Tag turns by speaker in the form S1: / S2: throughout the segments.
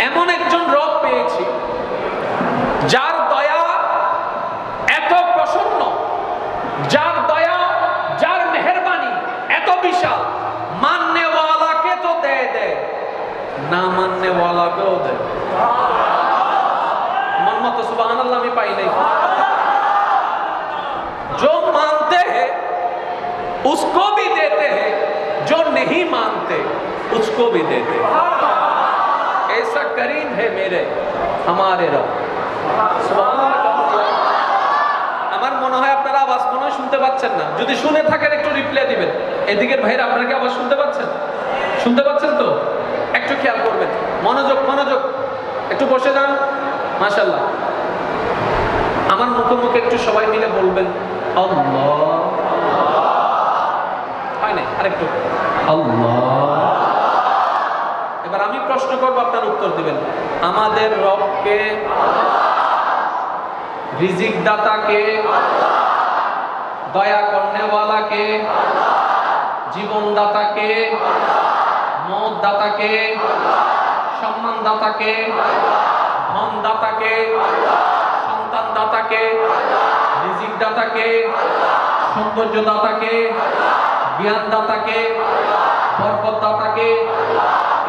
S1: এমন একজন রব পেয়েছি যার দয়া এত প্রসন্ন, যার দয়া, যার মেহেরবানি এত বিশাল, মাননে ওয়ালাকে তো দেয় দেয়, না মাননে ওয়ালাকেও দেয়। মন মতো সুবহানাল্লাহ আমি পাই নাই। जो मानते हैं उसको भी देते हैं, जो नहीं मानते उसको भी देते हैं। ऐसा करीम है मेरे हमारे रब। আমার মনে হয় আপনারা আওয়াজ মনে হয় শুনতে পাচ্ছেন না। যদি শুনে থাকেন একটু রিপ্লাই দিবেন। এদিকের ভাইরা আপনারা কি আওয়াজ শুনতে পাচ্ছেন? শুনতে পাচ্ছেন তো? একটু খেয়াল করবেন, মনোযোগ মনোযোগ। একটু বসে যান। মাশাআল্লাহ। আমার মুখে মুখে একটু সবাই মিলে বলবেন আল্লাহ। হয় না? আরেকটু আল্লাহ। এবার আমি প্রশ্ন করবো, আপনার উত্তর দিবেন। আমাদের রবকে, রিজিক দাতাকে, দয়া করনেওয়ালাকে, জীবন দাতাকে, মত দাতাকে, সম্মান দাতাকে, ধন দাতাকে, সন্তান দাতাকে, রিজিক দাতাকে, সৌন্দর্য দাতাকে, জ্ঞান দাতাকে, বরকত দাতাকে,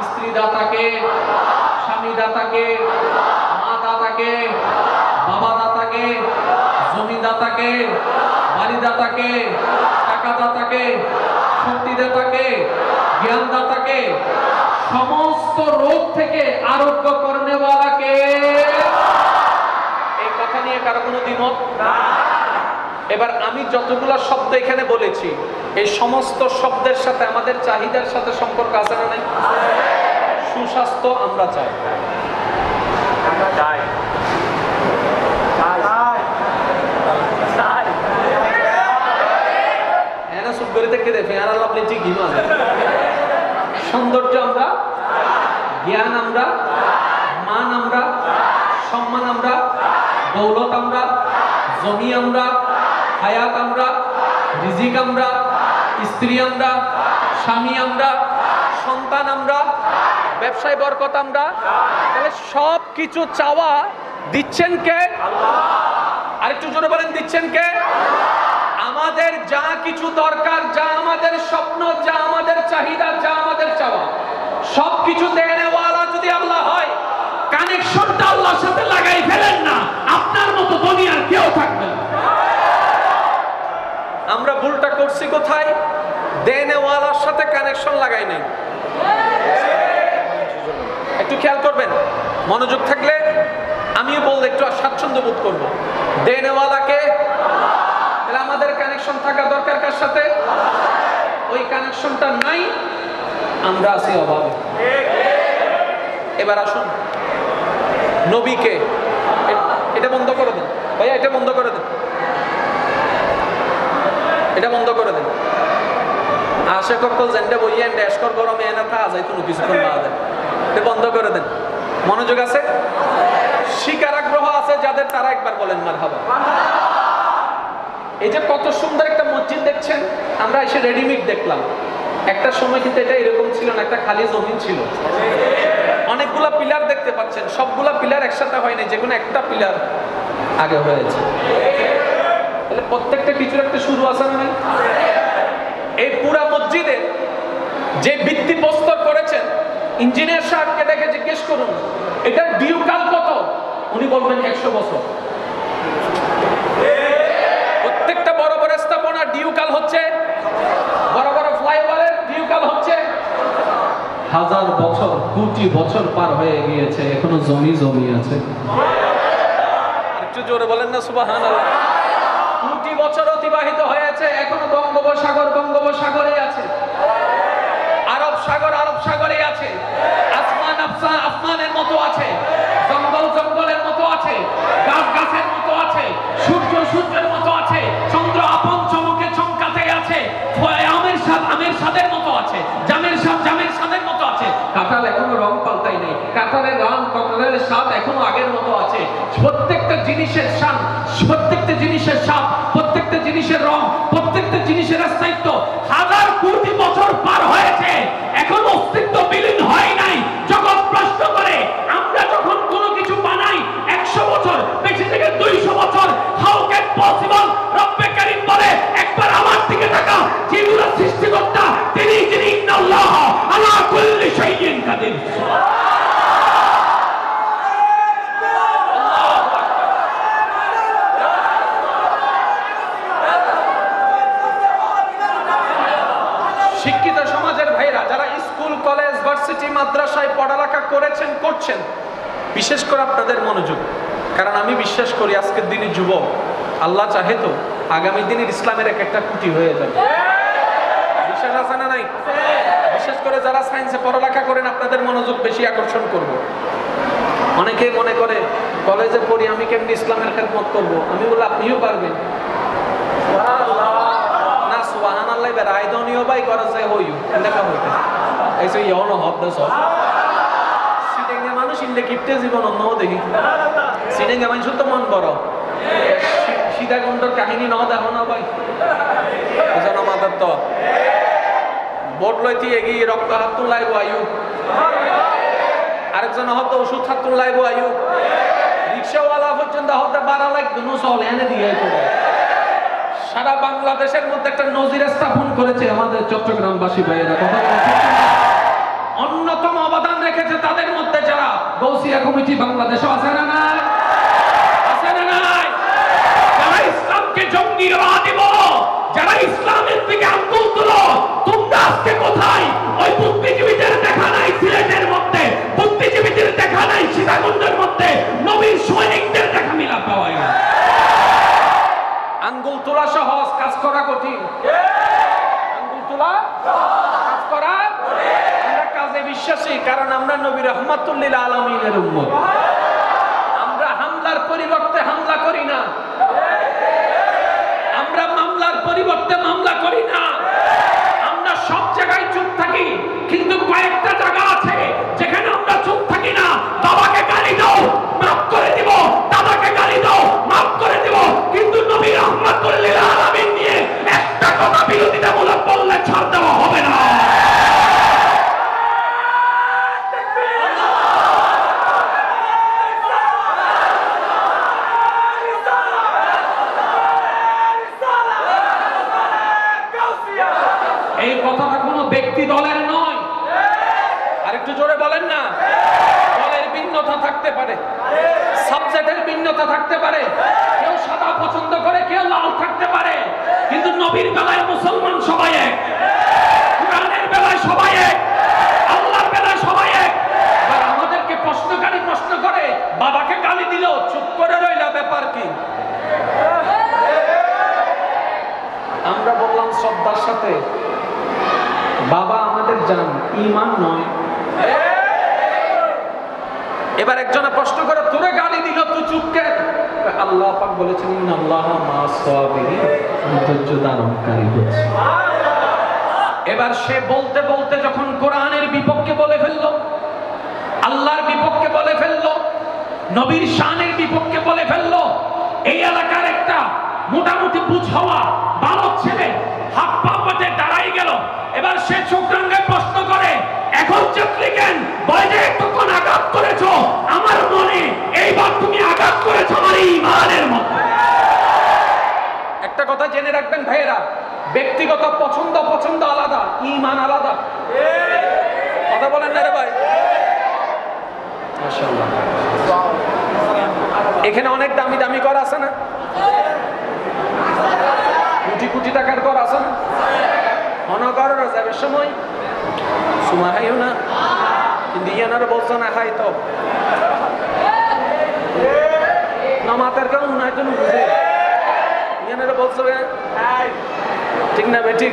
S1: স্ত্রী দাতাকে, স্বামী দাতাকে, মা দাতাকে, বাবা দাতাকে, জমি দাতাকে, বাড়ি দাতাকে, টাকা দাতাকে, শক্তি দাতাকে, জ্ঞান দাতাকে, সমস্ত রোগ থেকে আরোগ্য করনেওয়ালাকে। এই কথা নিয়ে কারো কোনো দ্বিমত? এবার আমি যতগুলো শব্দ এখানে বলেছি, এই সমস্ত শব্দের সাথে আমাদের চাহিদার সাথে সম্পর্ক আছে না নাই? সুস্বাস্থ্য আমরা চাই, সৌন্দর্য আমরা, জ্ঞান আমরা, মান আমরা, সম্মান আমরা, দৌলত আমরা, জমি আমরা, হায়াত আমরা, রিজিক আমরা, স্ত্রী আমরা, স্বামী আমরা, সন্তান আমরা, ব্যবসায় বরকত আমরা। তাহলে সব কিছু চাওয়া দিচ্ছেন কে? আরেকটু জোরে বলেন, দিচ্ছেন কে? আমাদের যা কিছু দরকার, যা আমাদের স্বপ্ন, যা আমাদের চাহিদা, যা আমাদের চাওয়া, সব কিছু দেনেওয়ালা যদি আল্লাহ হয়, কানেকশনটা আল্লাহর সাথে লাগাই ফেলেন না, আপনার মতো দুনিয়ার কেউ থাকবে না। আমরা ভুলটা করছি কোথায়? দেনেওয়ালার সাথে কানেকশন লাগাই নাই। একটু খেয়াল করবেন, মনোযোগ থাকলে আমিও বলতে একটু স্বাচ্ছন্দ্য বোধ করবো। দেনেওয়ালাকে, তাহলে আমাদের কানেকশন থাকা দরকার কার সাথে? ওই কানেকশনটা নাই, আমরা আছি অভাবে। এবার আসুন নবীকে, এটা বন্ধ করে দেন ভাইয়া, এটা বন্ধ করে দেন, এটা বন্ধ করে দেন। আশা করতো জেন্ডে বইয়ে ড্যাশকর গরমে এনে থা যাই কোনো কিছুক্ষণ বাদে, এটা বন্ধ করে দেন। মনোযোগ আছে, শিকার আগ্রহ আছে যাদের, তারা একবার বলেন মারহাবা। এই যে কত সুন্দর একটা মসজিদ দেখছেন, আমরা এসে রেডিমেড দেখলাম। একটা সময় কিন্তু এটা এরকম ছিল না, একটা খালি জমিন ছিল। অনেকগুলা পিলার দেখতে পাচ্ছেন, সবগুলা পিলার একসাথে হয়নি, যে কোনো একটা পিলার আগে হয়েছে। তাহলে প্রত্যেকটা কিছুর একটা শুরু আছে না নাই? এই পুরা মসজিদে যে ভিত্তি প্রস্তর করেছেন, ইঞ্জিনিয়ার সাহেবকে দেখে জিজ্ঞেস করুন এটার ডিউকাল কত, উনি বলবেন 100 বছর। প্রত্যেকটা বড় বড় স্থাপনা ডিউকাল হচ্ছে, বড় বড় ফ্লাইওভারের ডিউকাল হচ্ছে 1000 বছর, কোটি বছর পার হয়ে গিয়েছে, এখনো জমি জমি আছে। একটু জোরে বলেন না সুবহানাল্লাহ। কোটি বছর অতিবাহিত হয়েছে, এখনো বঙ্গোপসাগর বঙ্গোপসাগরে আছে, আরব সাগর আরব সাগরে আছে, আসমান আসমানের মতো আছে, জঙ্গল জঙ্গলের মতো আছে, গাছ গাছের মতো আছে, সূর্য সূর্যের মতো আছে, চন্দ্র আপন চমকে চমকাতে আছে, আমের স্বাদের মতো আছে, জামের স্বাদের মতো আছে। কাঁঠাল এখনো রং পাল্টাই নেই, কাঁঠালের রং কাঁঠালের স্বাদ এখনো আগের মতো আছে। প্রত্যেকটা জিনিসের স্বাদ, প্রত্যেকটা জিনিসের স্বাদ, প্রত্যেকটা জিনিসের রং, প্রত্যেকটা জিনিসের অস্তিত্ব 1000 কোটি বছর পার হয়েছে, এখন অস্তিত্ব বিলীন হয় নাই। জগৎ প্রশ্ন করে ইউনিভার্সিটি মাদ্রাসায় পড়ালেখা করেছেন, করছেন, বিশেষ করে আপনাদের মনোযোগ, কারণ আমি বিশ্বাস করি আজকের দিনের যুবক আল্লাহ চাহে তো আগামী দিনের ইসলামের এক একটা কুটি হয়ে যাবে। বিশ্বাস আছে না নাই? বিশেষ করে যারা সায়েন্সে পড়ালেখা করেন আপনাদের মনোযোগ বেশি আকর্ষণ করব। অনেকে মনে করে কলেজে পড়ি আমি কেমনি ইসলামের খেদমত করব, আমি বলি আপনিও পারবেন না। সুবহানাল্লাহ বের আইদনিও ভাই করে যে হইও দেখা হইতে এইসে ইয়নো হদ সব সিনেঙ্গে মানুষ ইন্দে কিপতে জীবন অন্য দেখি সিনেঙ্গে মানুষ তো মন বড় সিধা গন্ডর কাহিনী ন দেখো না ভাই এজন্য মাদার তো বোট লইতে এগিয়ে রক্ত হাত তুলাইব আয়ু, আরেকজন হয়তো ওষুধ হাত তুলাইব আয়ু, রিক্সাওয়ালা পর্যন্ত হতে 12 লাখ দুনো চল এনে দিয়ে করে সারা বাংলাদেশের মধ্যে একটা নজির স্থাপন করেছে আমাদের চট্টগ্রামবাসী ভাইয়েরা। কথা অন্যতম অবদান রেখেছে তাদের মধ্যে যারা গৌসিয়া কমিটি বাংলাদেশে আছে না নাই? আছে না নাই? যারা ইসলামকে জঙ্গিবাদী বলো, যারা ইসলামের দিকে আঙ্গুল তুলো, তোমরা আজকে কোথায়? ওই বুদ্ধিজীবীদের দেখা নাই সিলেটের মধ্যে, বুদ্ধিজীবীদের দেখা নাই সীতাকুণ্ডের মধ্যে, নবীর সৈনিকদের দেখা মিলা পাওয়া যায়। আঙ্গুল তোলা সহজ, কাজ করা কঠিন। আঙ্গুল তোলা কাজ করা, আমরা কাজে বিশ্বাসী, কারণ আমরা নবী রাহমাতুল লিল আলামিনের উম্মত। আমরা হামলার পরিবর্তে হামলা করি না, আমরা মামলার পরিবর্তে মামলা করি না, আমরা সব জায়গায় চুপ থাকি, কিন্তু কয়েকটা জায়গা আছে যেখানে আমরা চুপ থাকি না। বাবাকে গালি দাও মাফ করে দিব, দাদাকে গালি দাও মাফ করে দিব, কিন্তু নবী রাহমাতুল লিল আলামিন নিয়ে একটা কথা বিরোধিতামূলক বললে ছাড় দেওয়া হবে না। এই কথাটা কোনো ব্যক্তি দলের নয়, আর একটু জোরে বলেন না। দলের ভিন্নতা থাকতে পারে, সাবজেক্টের ভিন্নতা থাকতে পারে, কেউ সাদা পছন্দ করে, কেউ লাল থাকতে পারে, কিন্তু নবীর বেলায় মুসলমান সবাই এক, কোরআনের বেলায় সবাই এক, আল্লাহর বেলায় সবাই এক। আর আমাদেরকে প্রশ্নকারী প্রশ্ন করে, বাবাকে গালি দিল চুপ করে রইলা, ব্যাপার কি? আমরা বললাম শ্রদ্ধার সাথে, বাবা আমাদের জান, ঈমান নয়। এবার একজনে প্রশ্ন করে, তোরে গালি দিল তুই চুপ কেন? আল্লাহ পাক বলেছেন ইন্নাল্লাহা মা'আস সাবিরিন, ধৈর্য ধারণকারী হচ্ছে। এবার সে বলতে বলতে যখন কোরআনের বিপক্ষে বলে ফেললো, আল্লাহর বিপক্ষে বলে ফেললো, নবীর শানের বিপক্ষে বলে ফেললো, এই এলাকার একটা মোটামুটি বুঝ হওয়া বালক ছেলে হাত পা পেতে দাঁড়াই গেল। এবার সে চোখ রাঙায় প্রশ্ন করে, এখন চাকরি কেন? বয়সে একটুক্ষণ আঘাত করেছো আমার মনে, এইবার তুমি আঘাত করেছো আমার ঈমানের মধ্যে। একটা কথা জেনে রাখবেন ভাইয়েরা, ব্যক্তিগত পছন্দ আলাদা, ঈমান আলাদা। কথা বলেন না রে ভাই? মাশাআল্লাহ। এখানে অনেক দামি দামি ঘর আছে না, কোটি কোটি টাকার ঘর আছে না, অনগর যাবে সময় সুমা হাইও না, কিন্তু ইয়ানার বলছো না হাই তো নামাতের কেউ নাই তো বুঝে ইয়ানার বলছো ঠিক না বে ঠিক,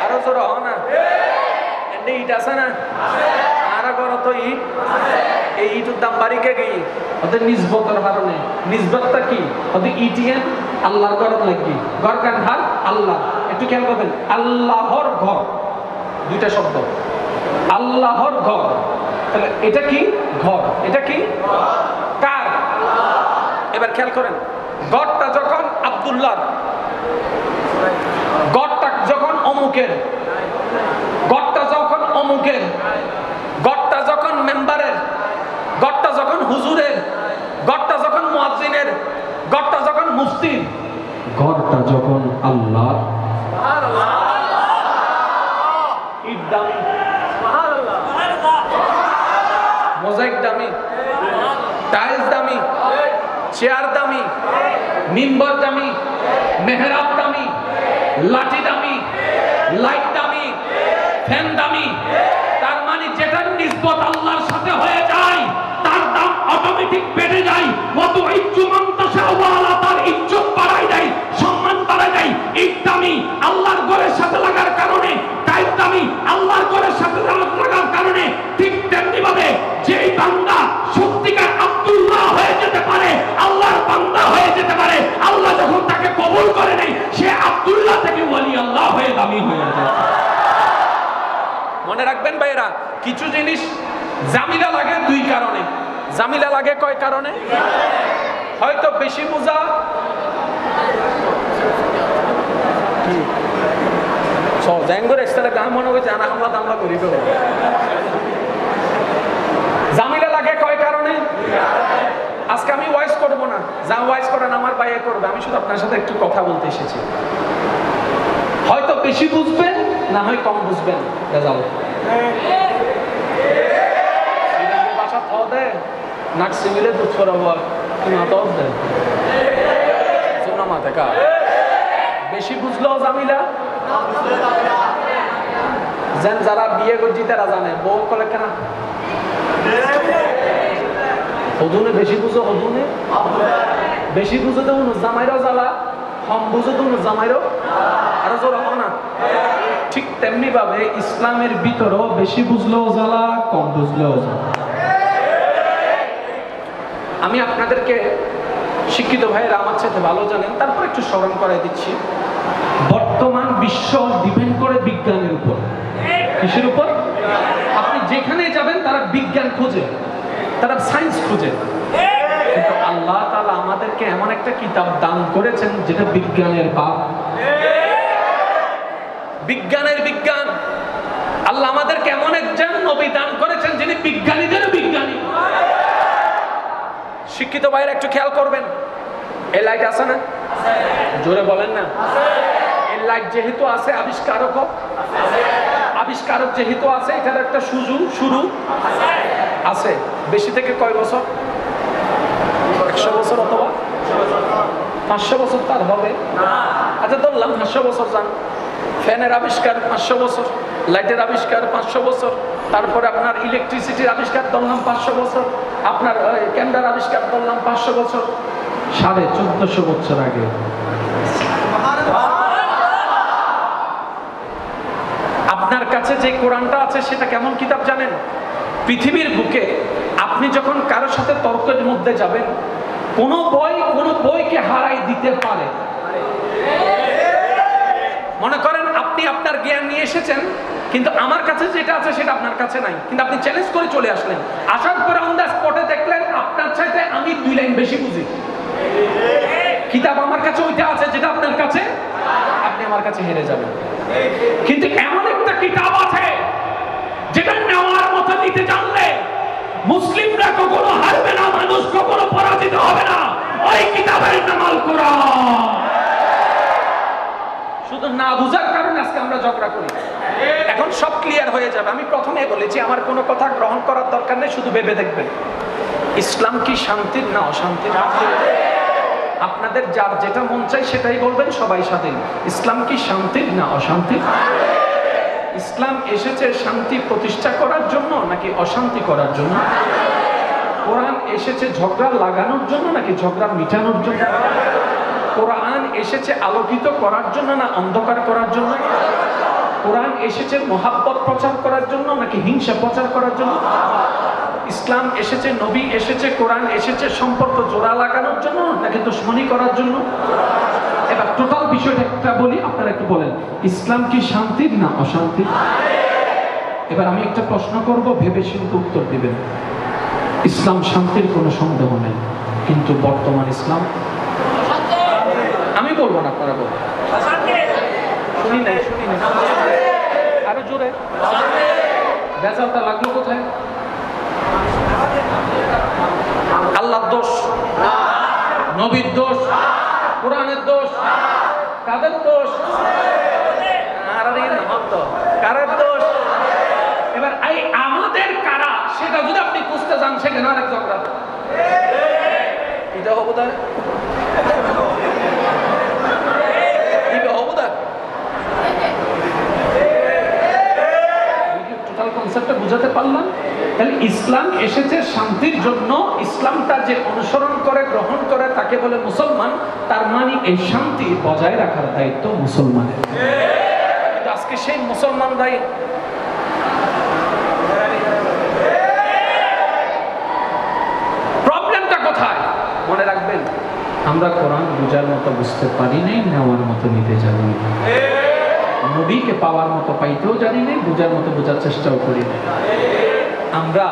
S1: আরো জোর হ না, এনে ইট আছে না, আর ঘর তো ইট, এই ইটের দাম বাড়ি কে গিয়ে ওদের নিসবতের কারণে। নিসবতটা কি? ওদের ইটিএন আল্লাহর ঘর লাগি, ঘর কান হার আল্লাহ। একটু খেয়াল করবেন, আল্লাহর ঘর দুইটা শব্দ, আল্লাহর ঘর। তাহলে এটা কি ঘর, এটা কি কার? এবার খেয়াল করেন, ঘরটা যখন আব্দুল্লাহর, ঘরটা যখন অমুকের, ঘরটা যখন অমুকের, ঘরটা যখন মেম্বারের, ঘরটা যখন হুজুরের, ঘরটা যখন মুয়াজ্জিনের, ঘরটা যখন মুফতির, ঘরটা যখন আল্লাহ, ইট দামি, মোজাইক দামি, টাইলস দামি, চেয়ার দামি, মিম্বর দামি, মেহরাব দামি, লাঠি দামি, লাইট দামি, ফ্যান দামি। তার মানে যেটা কিছু জিনিস জামিলা লাগে দুই কারণে। জামিলা লাগে কয় কারণে? হয়তো বেশি বোঝা, জামিলা লাগে কয় কারণে? আজকে আমি ওয়াইজ করবো না, যা ওয়াইজ করেন আমার বাইরে করবে, আমি শুধু আপনার সাথে একটু কথা বলতে এসেছি। হয়তো বেশি বুঝবেন, না হয় কম বুঝবেন। বাসা থ দে নাক সিমিলে দুধ সরোবর বেশি বুঝলেও জামিলা। যেন যারা বিয়ে করছি তারা জানে বউ কলে কেনা হদুনে বেশি বুঝো, হদুনে বেশি বুঝো তো জামাইরও জ্বালা, কম বুঝো তো জামাইরও আরো জোর হও না। ঠিক তেমনি ভাবে ইসলামের ভিতরও বেশি বুঝলেও জ্বালা, কম বুঝলেও জ্বালা। আমি আপনাদেরকে শিক্ষিত ভাইয়েরা আমার সাথে ভালো জানেন, তারপর একটু স্মরণ করাই দিচ্ছি। বর্তমান বিশ্ব ডিপেন্ড করে বিজ্ঞানের উপর। কিসের উপর? আপনি যেখানে যাবেন তারা বিজ্ঞান খোঁজে, তারা সায়েন্স খোঁজে। কিন্তু আল্লাহ তাআলা আমাদেরকে এমন একটা কিতাব দান করেছেন যেটা বিজ্ঞানের বাপ, বিজ্ঞানের বিজ্ঞান। আল্লাহ আমাদেরকে এমন একজন নবী দান করেছেন যিনি বিজ্ঞানীদের বিজ্ঞানী। শিক্ষিত ভাইরা একটু খেয়াল করবেন, এই লাইট আছে না? জোরে বলেন না। এই লাইট যেহেতু আছে, আবিষ্কারক আবিষ্কারক যেহেতু আছে, এটার একটা শুরু আছে। বেশি থেকে কয় বছর? 100 বছর অথবা 500 বছর তার হবে। আচ্ছা ধরলাম 500 বছর যান। ফ্যানের আবিষ্কার 500 বছর, লাইটের আবিষ্কার 500 বছর, তারপরে আপনার ইলেকট্রিসিটির আবিষ্কার ধরলাম 500 বছর, আপনার ক্যামেরার আবিষ্কার ধরলাম 500 বছর। 1450 বছর আগে আপনার কাছে যে কোরআনটা আছে সেটা কেমন কিতাব জানেন? পৃথিবীর বুকে আপনি যখন কারোর সাথে তর্কের মধ্যে যাবেন, কোন বইকে হারাই দিতে পারে। মনে করেন আপনি আপনার জ্ঞান নিয়ে এসেছেন, কিন্তু আমার কাছে যেটা আছে সেটা আপনার কাছে নাই, কিন্তু আপনি চ্যালেঞ্জ করে চলে আসলেন। আসার পরে অন দ্য স্পটে দেখলেন আপনার চাইতে আমি 2 লাইন বেশি বুঝি। কিতাব আমার কাছে ওইটা আছে যেটা আপনার কাছে, আপনি আমার কাছে হেরে যাবেন। কিন্তু এমন একটা কিতাব আছে যেটা নেওয়ার মতো নিতে জানলে মুসলিমরা কখনো হারবে না, মানুষ কখনো পরাজিত হবে না। ওই কিতাবের নাম আল কোরআন। শুধু না বুঝার কারণে আজকে আমরা ঝগড়া করি। এখন সব ক্লিয়ার হয়ে যাবে। আমি প্রথমে বলেছি আমার কোনো কথা গ্রহণ করার দরকার নেই, শুধু ভেবে দেখবেন ইসলাম কি শান্তির না অশান্তির। আপনাদের যার যেটা মন চাই সেটাই বলবেন, সবাই স্বাধীন। ইসলাম কি শান্তির না অশান্তির? ইসলাম এসেছে শান্তি প্রতিষ্ঠা করার জন্য নাকি অশান্তি করার জন্য? কোরআন এসেছে ঝগড়া লাগানোর জন্য নাকি ঝগড়া মিটানোর জন্য? কোরআন এসেছে আলোকিত করার জন্য না অন্ধকার করার জন্য? কোরআন এসেছে মহাব্বত প্রচার করার জন্য নাকি হিংসা প্রচার করার জন্য? ইসলাম এসেছে, নবী এসেছে, কোরআন এসেছে সম্পর্ক জোড়া লাগানোর জন্য নাকি দুশমনি করার জন্য? এবার টোটাল বিষয়টা একটা বলি, আপনারা একটু বলেন ইসলাম কি শান্তির না অশান্তির? এবার আমি একটা প্রশ্ন করব, ভেবে চিন্তে উত্তর দিবেন। ইসলাম শান্তির কোনো সন্দেহ নেই, কিন্তু বর্তমান ইসলাম, আমি বলবো না আপনারা বলবেন। শুনি নাই আরো জোরে। বেজালটা লাগলো কোথায়? আল্লাহর দোষ, নবীর দোষ, কোরআনের দোষ, কাদের দোষ? কারের দোষ? এবার এই আমাদের কারা সেটা যদি আপনি খুঁজতে যান, সেখানে আরেক ঝগড়া। এটা হবো তাই টোটাল কনসেপ্টটা বুঝাতে পারলাম। তাহলে ইসলাম এসেছে শান্তির জন্য। ইসলামটা যে অনুসরণ করে গ্রহণ করে তাকে বলে মুসলমান। তার মানে এই শান্তি বজায় রাখার দায়িত্ব মুসলমানের। আজকে সেই মুসলমানরাই প্রবলেমটা কোথায় মনে রাখবেন, আমরা কোরআন বুঝার মতো বুঝতে পারি নাই, নেওয়ার মতো নিতে জানি না, নবীকে পাওয়ার মতো পাইতেও জানি নাই, বুঝার মতো বোঝার চেষ্টাও করি না। আমরা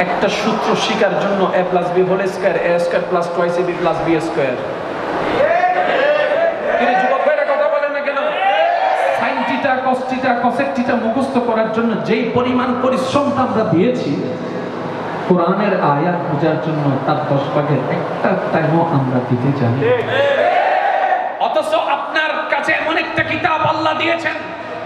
S1: একটা সূত্র শিকার জন্য a plus b whole square a square plus twice ab plus b square এর যুবক ভাইরা কথা বলেন না কেন? sin theta cos theta cosec theta মুখস্থ করার জন্য যেই পরিমাণ পরিশ্রমটা আমরা দিয়েছি কোরআনের আয়াত বোঝার জন্য তার 10 ভাগের একটা টাইমও আমরা দিতে জানি। অথচ আপনার কাছে এমন একটা কিতাব আল্লাহ দিয়েছেন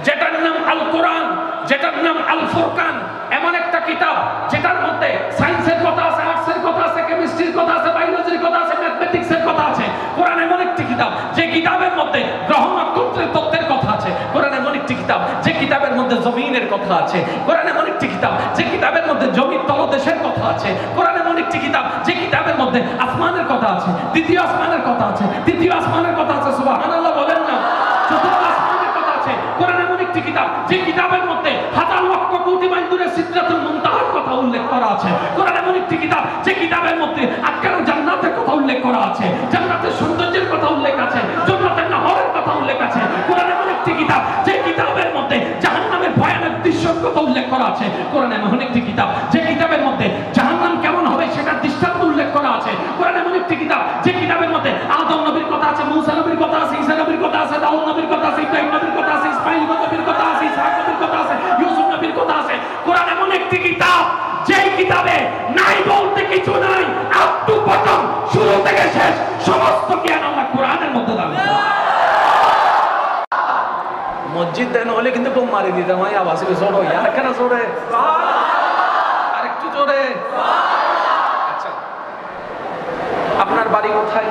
S1: যেটার নাম আল কোরআন, যেটার নাম আল ফুরকান, এমন একটা কিতাব যেটার মধ্যে সায়েন্সের কথা আছে, আর্টসের কথা আছে, কেমিস্ট্রির কথা আছে, বায়োলজির কথা আছে, ম্যাথমেটিক্সের কথা আছে। কোরআন এমন একটি কিতাব যে কিতাবের মধ্যে গ্রহ নক্ষত্রের তত্ত্বের কথা আছে। কোরআন এমন একটি কিতাব যে কিতাবের মধ্যে জমিনের কথা আছে। কোরআন এমন একটি কিতাব যে কিতাবের মধ্যে জমির তলদেশের কথা আছে। কোরআন এমন একটি কিতাব যে কিতাবের মধ্যে আসমানের কথা আছে, দ্বিতীয় আসমানের কথা আছে, তৃতীয় আসমানের কথা আছে। সুবহানাল্লাহ বলেন না? চতুর্থ আসমানের কথা আছে। কোরআন এমন একটি কিতাব যে কিতাবের মধ্যে হাজার লক্ষ কোটি মাইল দূরে সিদরাতুল মুনতাহার কথা উল্লেখ করা আছে। কোরআন এমন একটি কিতাব যে কিতাবের মধ্যে আজকাল জান্নাতের কথা উল্লেখ করা আছে, জান্নাতের সৌন্দর্যের কথা উল্লেখ আছে, জান্নাতের নহরের কথা উল্লেখ আছে। কোরআন এমন একটি কিতাব যে কিতাবের মধ্যে জাহান্নামের ভয়ানক দৃশ্যের কথা উল্লেখ করা আছে। কোরআন এমন একটি কিতাব যে কিতাবের মধ্যে জাহান্নাম কেমন হবে সেটার দৃষ্টান্ত উল্লেখ করা আছে। কোরআন এমন একটি কিতাব যে কিতাবের মধ্যে আদম নবীর কথা আছে, মূসা নবীর কথা আছে, ঈসা নবীর কথা আছে, দাউদ নবীর কথা আছে, ইব্রাহিম নবীর কথা আছে, ইসমাঈল নবীর কথা আছে, ইসহাক নবীর কথা আছে, ইউসুফ নবীর কথা আছে। কোরআন এমন একটি কিতাব যেই কিতাবে নাই বলতে কিছু নাই, আপ টু বটম, শুরু থেকে শেষ সমস্ত জ্ঞান আল্লাহ কোরআনের মধ্যে দান করেছেন। মসজিদ দেন হলে কিন্তু বোম মারি দিতাম, ভাই আওয়াজ জোর হয় আর কেন জোরে, আরেকটু জোরে। আচ্ছা, আপনার বাড়ি কোথায়?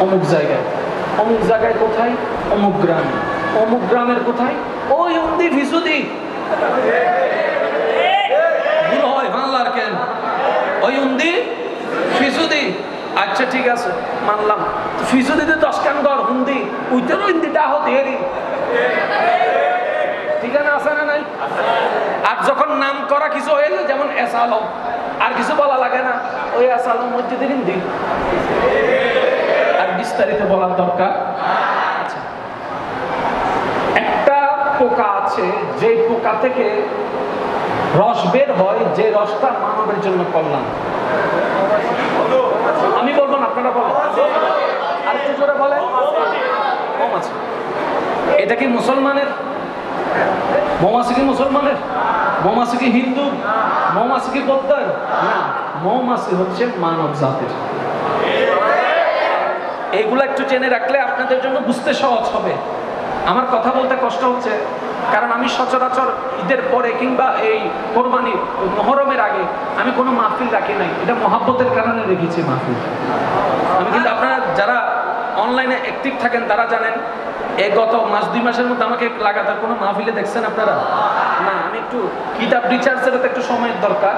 S1: অমুক জায়গায়। অমুক জায়গায় কোথায়? অমুক গ্রামে। অমুক গ্রামের কোথায়? ওই উন্দি ফিসুদি ভুল হয় বাংলার কেন? ওই উন্দি ফিসুদি। আচ্ছা ঠিক আছে মানলাম, ফিসুদিতে 10 কান ঘর হুন্দি, উইতেরও হিন্দিটা হতে হেরি ঠিকানা আছে না নাই? আর যখন নাম করা কিছু হয়ে যায়, যেমন এস আলম, আর কিছু বলা লাগে না, ওই এস আলম মসজিদের হিন্দি, আর বিস্তারিত বলার দরকার। আচ্ছা, একটা পোকা আছে যে পোকা থেকে রস বের হয়, যে রসটা মানবের জন্য কল্যাণ। আমি বলবো না, আপনারা বলেন, আর একটু জোরে বলেন। মৌমাছি। এটা কি মুসলমানের? মৌমাছি কি মুসলমানের? মৌমাছি কি হিন্দু? মৌমাছি কি বৌদ্ধের? না, মৌমাছি হচ্ছে মানব জাতির। এগুলো একটু জেনে রাখলে আপনাদের জন্য বুঝতে সহজ হবে। আমার কথা বলতে কষ্ট হচ্ছে কারণ আমি সচরাচর ঈদের পরে কিংবা এই কোরবানি মহরমের আগে আমি কোনো মাহফিল রাখি নাই। এটা মহাব্বতের কারণে রেখেছি মাহফিল। আমি কিন্তু আপনারা যারা অনলাইনে অ্যাক্টিভ থাকেন তারা জানেন, এই গত মাস 2 মাসের মধ্যে আমাকে লাগাতার কোনো মাহফিলে দেখছেন আপনারা? না, আমি একটু কিতাব রিসার্চের একটু সময়ের দরকার,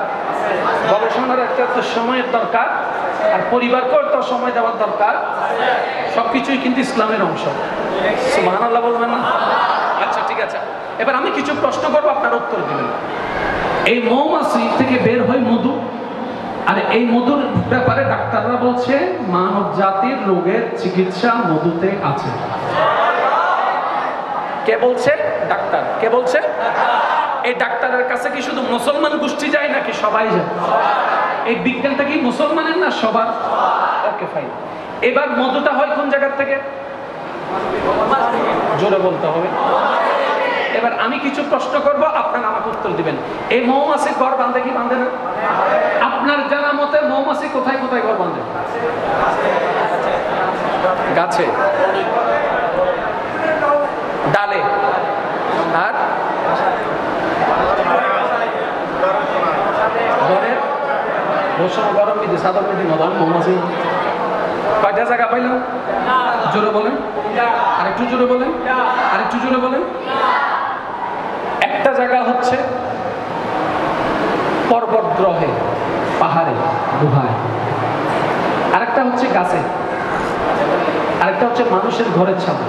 S1: গবেষণার একটা সময়ের দরকার, আর পরিবারকেও একটা সময় দেওয়ার দরকার। সবকিছুই কিন্তু ইসলামের অংশ। সুবহানাল্লাহ বলবেন না? আচ্ছা ঠিক আছে, এবার আমি কিছু প্রশ্ন করবো, আপনারা উত্তর দিবেন। এই মৌমাছি থেকে বের হয় মধু, আর এই মধুর ব্যাপারে ডাক্তাররা বলছে মানব জাতির রোগের চিকিৎসা মধুতে আছে। কে বলছে? ডাক্তার। কে বলছে? এই ডাক্তারের কাছে কি শুধু মুসলমান গোষ্ঠী যায় নাকি সবাই যায়? এই বিজ্ঞানটা কি মুসলমানের না সবার? Okay fine. এবার মধুটা হয় কোন জায়গার থেকে? জোরে বলতে হবে। এবার আমি কিছু প্রশ্ন করব, আপনারা আমাকে উত্তর দিবেন। এই মৌমাছি ঘর বাঁধে কি বাঁধে না? আপনার জানা মতে মৌমাছি কোথায় কোথায় ঘর বাঁধে? গাছে, ডালে, আর ঘরের বসন গরম বিধি সাদর বিধি মদন মৌমাছি কয়টা জায়গা পাইলাম? জোরে বলেন, আরেকটু জোরে বলেন, আরেকটু জোরে বলেন। একটা জায়গা হচ্ছে পর্বত গ্রহে, পাহাড়ে, গুহায়, আরেকটা হচ্ছে গাছে, আরেকটা হচ্ছে মানুষের ঘরের ছাদে।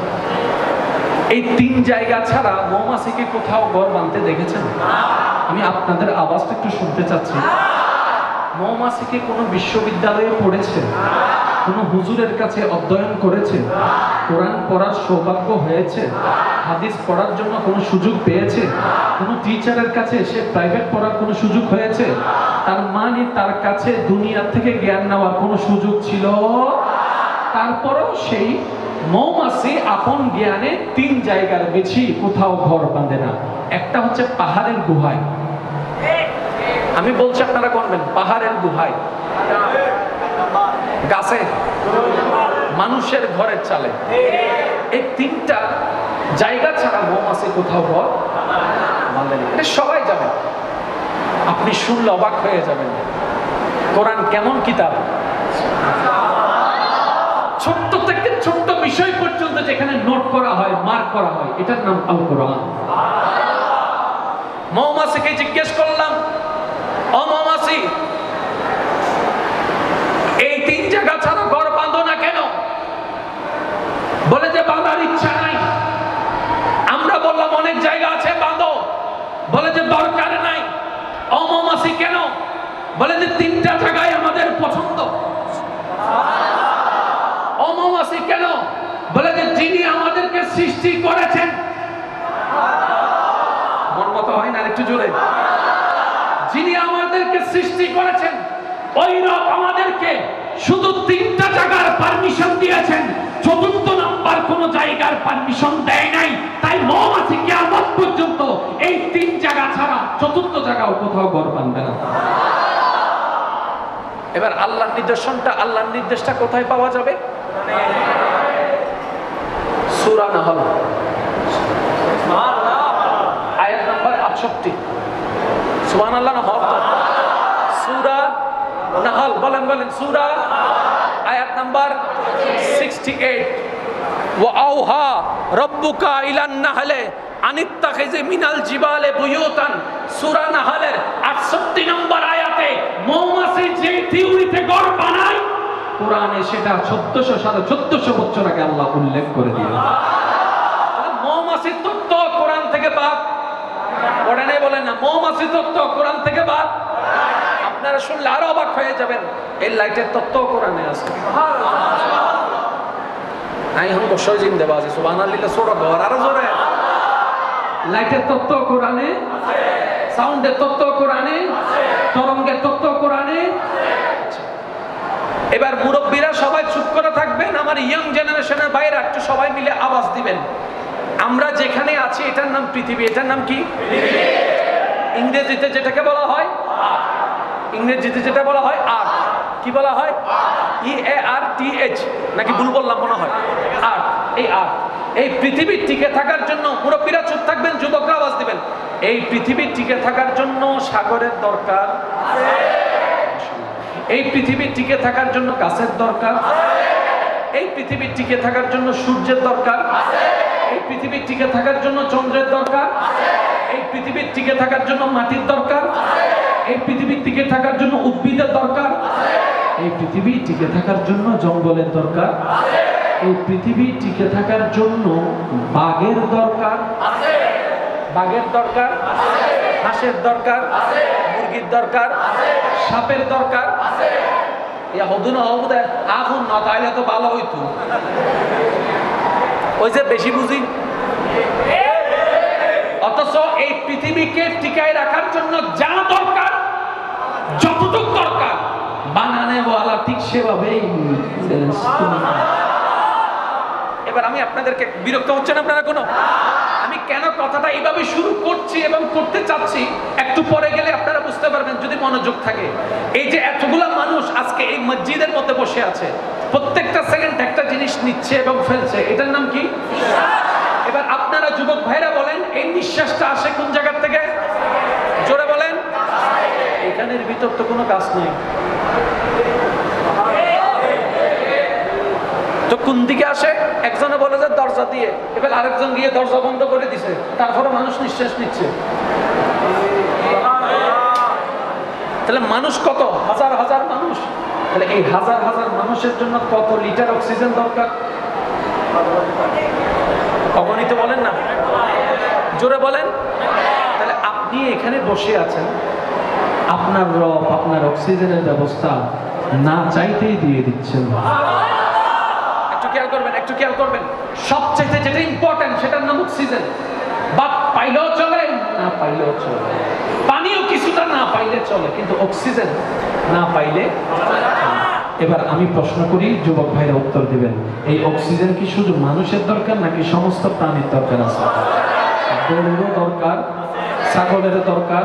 S1: এই 3 জায়গা ছাড়া মৌমাছিকে কোথাও ঘর বাঁধতে দেখেছেন? আমি আপনাদের আওয়াজটা একটু শুনতে চাচ্ছি। মৌমাছিকে কোনো বিশ্ববিদ্যালয়ে পড়েছে? কোনো হুজুরের কাছে অধ্যয়ন করেছে? কোরআন পড়ার সৌভাগ্য হয়েছে? হাদিস পড়ার জন্য কোনো সুযোগ পেয়েছে? কোনো টিচারের কাছে সে প্রাইভেট পড়ার কোনো সুযোগ হয়েছে? তার মানে তার কাছে দুনিয়া থেকে জ্ঞান নেওয়ার কোনো সুযোগ ছিল। তারপরও সেই মৌমাছি আপন জ্ঞানে 3 জায়গার বেশি কোথাও ঘর বাঁধে না। একটা হচ্ছে পাহাড়ের গুহায়, আমি বলছি আপনারা করবেন, পাহাড়ের গুহায়, গাছে, মানুষের ঘরের চালে, এই 3টা জায়গা ছাড়া মৌমাছি কোথাও ঘর বাঁধে না। এটা সবাই জানেন, আপনি শুনলে অবাক হয়ে যাবেন। কোরআন কেমন কিতাব! ছোট্ট থেকে ছোট্ট বিষয় পর্যন্ত যেখানে নোট করা হয়, মার্ক করা হয়, এটার নাম আল কোরআন। মৌমাছিকে জিজ্ঞেস করলাম, ও মৌমাছি, এই 3 জায়গা ছাড়া ঘর বাঁধো না কেন? বলে যে বাঁধার ইচ্ছা নাই। আমরা বললাম অনেক জায়গা আছে, বাঁধো। বলে যে দরকার নাই। ও মৌমাছি কেন? বলে যে 3টা জায়গায় আমাদের পছন্দ। ও মৌমাছি কেন? বলে যে যিনি আমাদেরকে সৃষ্টি করেছেন। মন মতো হয় না, একটু জোরে। যিনি আমাদেরকে সৃষ্টি করেছেন ওই রব আমাদেরকে শুধু 3টা জায়গার পারমিশন দিয়েছেন, 4র্থ নাম্বার কোন জায়গার পারমিশন দেয় নাই। তাই মৌমাছি কিয়ামত পর্যন্ত এই 3 জায়গা ছাড়া 4র্থ জায়গাও কোথাও ঘর বাঁধবে না। এবার আল্লাহর নিদর্শনটা, আল্লাহর নির্দেশটা কোথায় পাওয়া যাবে? সূরা নাহল আয়াত নাম্বার 68। সুবহানাল্লাহ না হক? সূরা নাহল, বলেন বলেন, সূরা আয়াত নাম্বার 68। ওয়া আওহা রাব্বুকা ইলান নাহলে আনিত্তাখিযি মিনাল জিবালে বুয়ুতান। সূরা নাহলের 68 নম্বর আয়াতে মৌমাছি যে থিওরিতে ঘর বানায়, কোরআনে সেটা 1400 বছর আগে আল্লাহ উল্লেখ করে দিয়েছেন। মৌমাছির তত্ত্ব কোরআন থেকে বাদ। কোরআনে বলেন না মৌমাছির তত্ত্ব কোরআন থেকে বাদ। আপনারা শুনলে আরো অবাক হয়ে যাবেন, এই লাইটের তত্ত্ব কোরআনে আছে। নাই হন বসই জিন্দাবাজি সুবহানাল্লাহ। ছোট ঘর আরো জোরে। লাইটের তত্ত্ব কোরআনে, সাউন্ডের তত্ত্ব কোরআনে, তরঙ্গের তত্ত্ব কোরআনে। এবার মুরব্বীরা সবাই চুপ করে থাকবেন, আমার ইয়াং জেনারেশনের বাইরে একটু সবাই মিলে আওয়াজ দিবেন। আমরা যেখানে আছি এটার নাম পৃথিবী। এটার নাম কি? ইংরেজিতে যেটাকে বলা হয়, ইংরেজিতে যেটা বলা হয় আর্থ। কি বলা হয়? EARTH, নাকি ভুল বললাম মনে হয়? আর্থ। এই আর্থ, এই পৃথিবীর টিকে থাকার জন্য, মুরব্বীরা চুপ থাকবেন, যুবকরা আওয়াজ দিবেন, এই পৃথিবীর টিকে থাকার জন্য সাগরের দরকার, এই পৃথিবীর টিকে থাকার জন্য গাছের দরকার, এই পৃথিবীর টিকে থাকার জন্য সূর্যের দরকার, এই পৃথিবীর টিকে থাকার জন্য চন্দ্রের দরকার, এই পৃথিবীর টিকে থাকার জন্য মাটির দরকার, এই পৃথিবীর টিকে থাকার জন্য উদ্ভিদের দরকার, এই পৃথিবী টিকে থাকার জন্য জঙ্গলের দরকার, এই পৃথিবী টিকে থাকার জন্য বাঘের দরকার, বাঘের দরকার, হাঁসের দরকার, মুরগির দরকার, সাপের দরকার। আগুন না তাইলে তো ভালো হইতো। ওই যে বেশি বুঝি। অথচ এই পৃথিবীকে টিকায় রাখার জন্য যা দরকার, যতটুকু দরকার, বানানেওয়ালা ঠিক সেভাবেই। এবার আমি আপনাদেরকে, বিরক্ত হচ্ছেন আপনারা কোনো? আমি কেন কথাটা এইভাবে শুরু করছি এবং করতে চাচ্ছি একটু পরে গেলে আপনারা বুঝতে পারবেন যদি মনোযোগ থাকে। এই যে এতগুলা মানুষ আজকে এই মসজিদের মধ্যে বসে আছে, প্রত্যেকটা সেকেন্ড একটা জিনিস নিচ্ছে এবং ফেলছে, এটার নাম কি? এবার আপনারা যুবক ভাইরা বলেন, এই নিঃশ্বাসটা আসে কোন জায়গা থেকে? জোরে বলেন। এখানের ভিতর তো কোনো গাছ নেই, তো কোন দিকে আসে? একজনে বলে যে দরজা দিয়ে, এবার আরেকজন গিয়ে দরজা বন্ধ করে দিছে, তারপরে মানুষ নিঃশ্বাস নিচ্ছে। তাহলে মানুষ কত? হাজার হাজার মানুষ। তাহলে এই হাজার হাজার মানুষের জন্য কত লিটার অক্সিজেন দরকার? অগণিত বলেন না, জোরে বলেন। তাহলে আপনি এখানে বসে আছেন, আপনার রব আপনার অক্সিজেনের ব্যবস্থা না চাইতেই দিয়ে দিচ্ছেন। খেয়াল করবেন, একটু খেয়াল করবেন। সবচেয়ে যেটা ইম্পর্টেন্ট সেটার নাম অক্সিজেন। বা পাইলেও চলে, না পাইলেও চলে। পানিও কিছুটা না পাইলে চলে, কিন্তু অক্সিজেন না পাইলে। এবার আমি প্রশ্ন করি, যুবক ভাইরা উত্তর দিবেন। এই অক্সিজেন কি শুধু মানুষের দরকার নাকি সমস্ত প্রাণীর দরকার আছে? গরুরও দরকার, ছাগলেরও দরকার,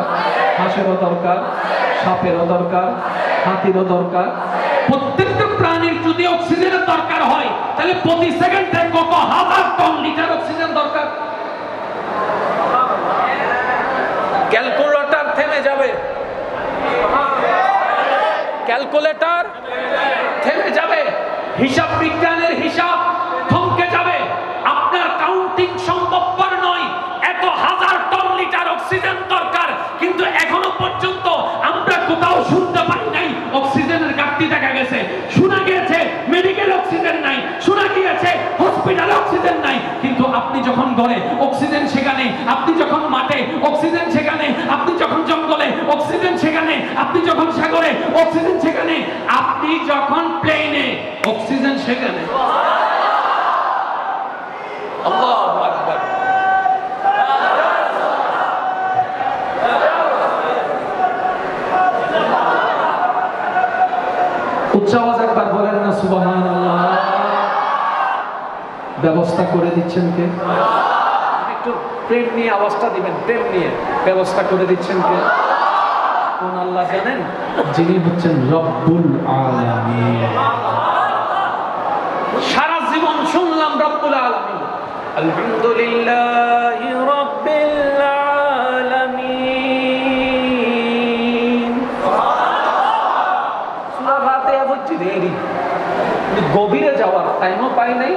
S1: হাঁসেরও দরকার, সাপেরও দরকার, হাতিরও দরকার। প্রত্যেকটা প্রাণীর যদি অক্সিজেনের দরকার হয়, তাহলে প্রতি সেকেন্ডে কত হাজার টন লিটার অক্সিজেন দরকার? ক্যালকুলেটর থেমে যাবে, ক্যালকুলেটর থেমে যাবে, হিসাব বিজ্ঞানের হিসাব থমকে যাবে। আপনার কাউন্টিং সম্ভবপর নয়। এত হাজার টন লিটার অক্সিজেন দরকার, কিন্তু এখনো পর্যন্ত আমরা কোথাও শুনতে পাই নাই অক্সিজেনের ঘাটতি দেখা গেছে। শোনা গিয়েছে মেডিকেল অক্সিজেন নাই, শোনা গিয়েছে হসপিটালে অক্সিজেন নাই, কিন্তু আপনি যখন ঘরে অক্সিজেন সেখানে, আপনি যখন মাঠে অক্সিজেন সেখানে, আপনি যখন জঙ্গলে অক্সিজেন সেখানে, আপনি যখন সাগরে অক্সিজেন সেখানে, আপনি যখন প্লেনে অক্সিজেন সেখানে। আল্লাহু আকবার। উচ্চ আওয়াজ একবার বলেন না সুবহানাল্লাহ। ব্যবস্থা করে দিচ্ছেন কে? একটু প্রেম নিয়ে আওয়াজটা দিবেন, প্রেম নিয়ে। ব্যবস্থা করে দিচ্ছেন কে? কোন আল্লাহ জানেন? যিনি হচ্ছেন রব্বুল আলামিন। সারা জীবন শুনলাম রব্বুল আলামিন, আলহামদুলিল্লাহি রাব্বিল আলামিন। সূরা ফাতিহা পড়ছি দেরি, গভীরে যাওয়ার টাইমও পাই নাই,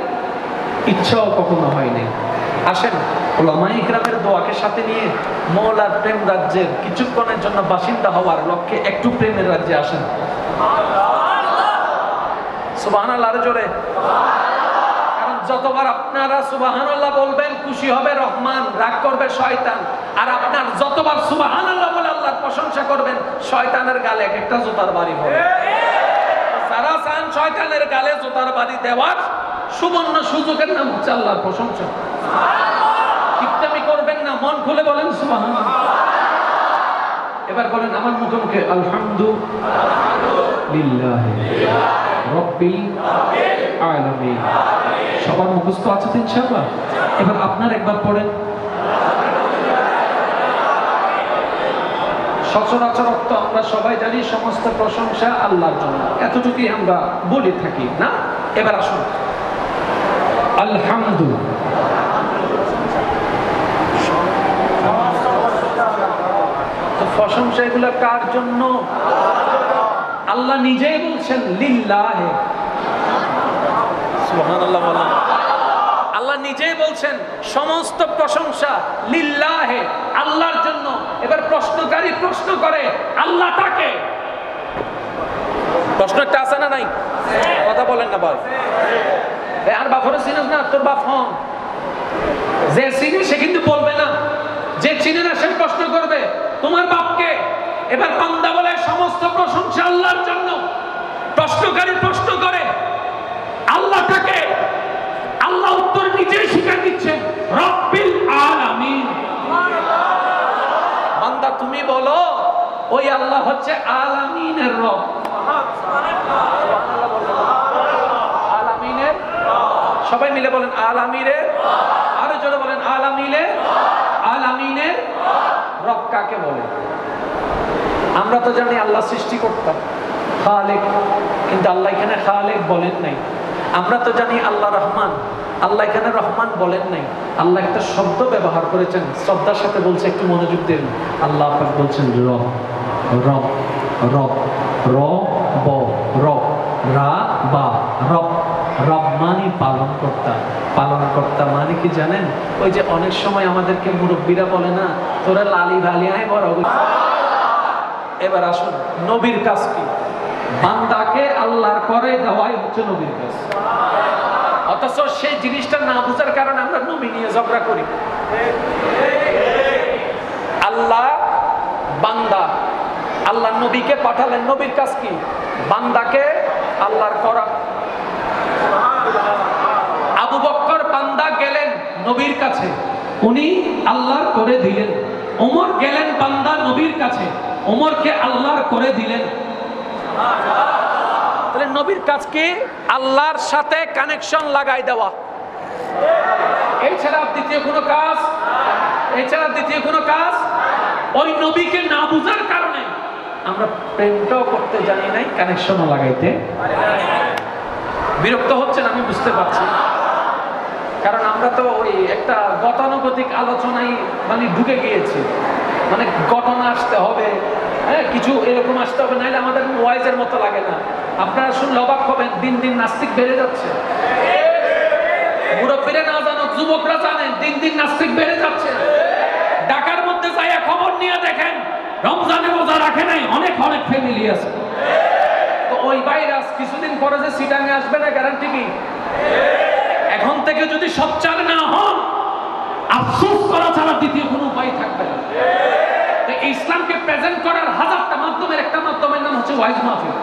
S1: ইচ্ছাও কখনো হয় নাই। আসেন উলামায়ে ইকরামের দোয়াকে সাথে নিয়ে মওলার প্রেম রাজ্যের কিছুক্ষণের জন্য বাসিন্দা হওয়ার লক্ষ্যে একটু প্রেমের রাজ্যে আসেন। সুবহানাল্লাহ জোরে। কারণ যতবার আপনারা সুবহানাল্লাহ বলবেন, খুশি হবে রহমান, রাগ করবে শয়তান। আর আপনার যতবার সুবহানাল্লাহ বলে আল্লাহর প্রশংসা করবেন, শয়তানের গালে এক একটা জুতার বাড়ি হবে। যারা চান শয়তানের গালে জুতার বাড়ি দেওয়ার, সুবর্ণ সুযোগের নাম হচ্ছে আল্লাহর প্রশংসা। কিপটামি করবেন না, মন খুলে বলেন সুবহানাল্লাহ। এবার বলেন আমার মুখে মুখে আলহামদুলিল্লাহি রাব্বিল আলামিন। সবার মুখস্থ আছে তো ইনশাআল্লাহ? এবার আপনার একবার পড়েন। সচরাচর তো আমরা সবাই জানি সমস্ত প্রশংসা আল্লাহর জন্য, এতটুকুই আমরা বলে থাকি না? এবার আসুন আলহামদুলিল্লাহ। তো প্রশংসা এগুলো কার জন্য? আল্লাহ নিজেই বলছেন লিল্লাহে। সুবহানাল্লাহ বলেন। আল্লাহ নিজেই বলছেন সমস্ত প্রশংসা লিল্লাহে, আল্লাহর জন্য। এবার প্রশ্নকারী প্রশ্ন করে আল্লাহ তাকে। প্রশ্ন একটা আছে না নাই? কথা বলেন না ভাই। আর বাপরে চিনিস না, তোর বাপ হন। যে চিনি সে কিন্তু বলবে না, যে চিনে না সে প্রশ্ন করবে তোমার বাপকে। এবার বান্দা বলে সমস্ত প্রশংসা আল্লাহর জন্য। প্রশ্নকারী প্রশ্ন করে আল্লাহ তাকে। আল্লাহ উত্তর নিজেই স্বীকার দিচ্ছেন রব্বিল আলামিন। বান্দা তুমি বলো ওই আল্লাহ হচ্ছে আলামিনের রব। আলামিনের, সবাই মিলে বলেন আলামিনের। আরো জোরে বলেন আলামিনের। আলামিনের রব কাকে বলে? আমরা তো জানি আল্লাহ সৃষ্টিকর্তা, খালেক, কিন্তু আল্লাহ এখানে খালেক বলেন নাই। আমরা তো জানি আল্লাহ রহমান, আল্লাহ এখানে রহমান বলেন নাই। আল্লাহ একটা শব্দ ব্যবহার করেছেন, শ্রদ্ধার সাথে বলছে, একটু মনোযোগ দেন। আল্লাহ পাক বলছেন রব, রব, রব, র ব, রব, রা বা, রব। রব মানে পালন কর্তা। পালন কর্তা মানে কি জানেন? ওই যে অনেক সময় আমাদেরকে মুরব্বীরা বলে না, তোরা লালি ভালি আয় বড়। এবার আসুন নবীর কাজ কি? বান্দাকে আল্লাহর করে দেওয়াই হচ্ছে নবীর কাজ। অথচ সেই জিনিসটা না বুঝার কারণে আমরা নবী নিয়ে ঝগড়া করি। আল্লাহ বান্দা, আল্লাহ নবীকে পাঠালেন। নবীর কাজ কি? বান্দাকে আল্লাহর করা। নবীর কাছে, উনি আল্লাহর করে দিলেন। ওমর গেলেন বান্দা নবীর কাছে, ওমরকে আল্লাহর করে দিলেন। তাহলে নবীর কাজকে আল্লাহর সাথে কানেকশন লাগাই দেওয়া, এছাড়া দ্বিতীয় কোনো কাজ, এছাড়া দ্বিতীয় কোনো কাজ। ওই নবীকে না বুঝার কারণে আমরা প্রেমটাও করতে জানি নাই, কানেকশনও লাগাইতে। বিরক্ত হচ্ছেন আমি বুঝতে পারছি, কারণ আমরা তো ওই একটা গতানুগতিক আলোচনায় মানে ঢুকে গিয়েছি, মানে ঘটনা আসতে হবে, হ্যাঁ কিছু এরকম আসতে হবে, নাহলে আমাদের ওয়াইজের মতো লাগে না। আপনারা শুনলে অবাক হবেন, দিন দিন নাস্তিক বেড়ে যাচ্ছে। মুরব্বীরা না জানো, যুবকরা জানেন, দিন দিন নাস্তিক বেড়ে যাচ্ছে। ঢাকার মধ্যে যাইয়া খবর নিয়ে দেখেন, রমজানে রোজা রাখে নাই অনেক অনেক ফ্যামিলি আছে। তো ওই ভাইরাস কিছুদিন পরে যে সিটাঙে আসবে না, গ্যারান্টি কি? এখন থেকে যদি সোচ্চার না হন, আফসোস করা ছাড়া দ্বিতীয় কোনো উপায় থাকবে না। ইসলামকে প্রেজেন্ট করার হাজারটা মাধ্যমের একটা মাধ্যমের নাম হচ্ছে ওয়াইজ মাহফিল।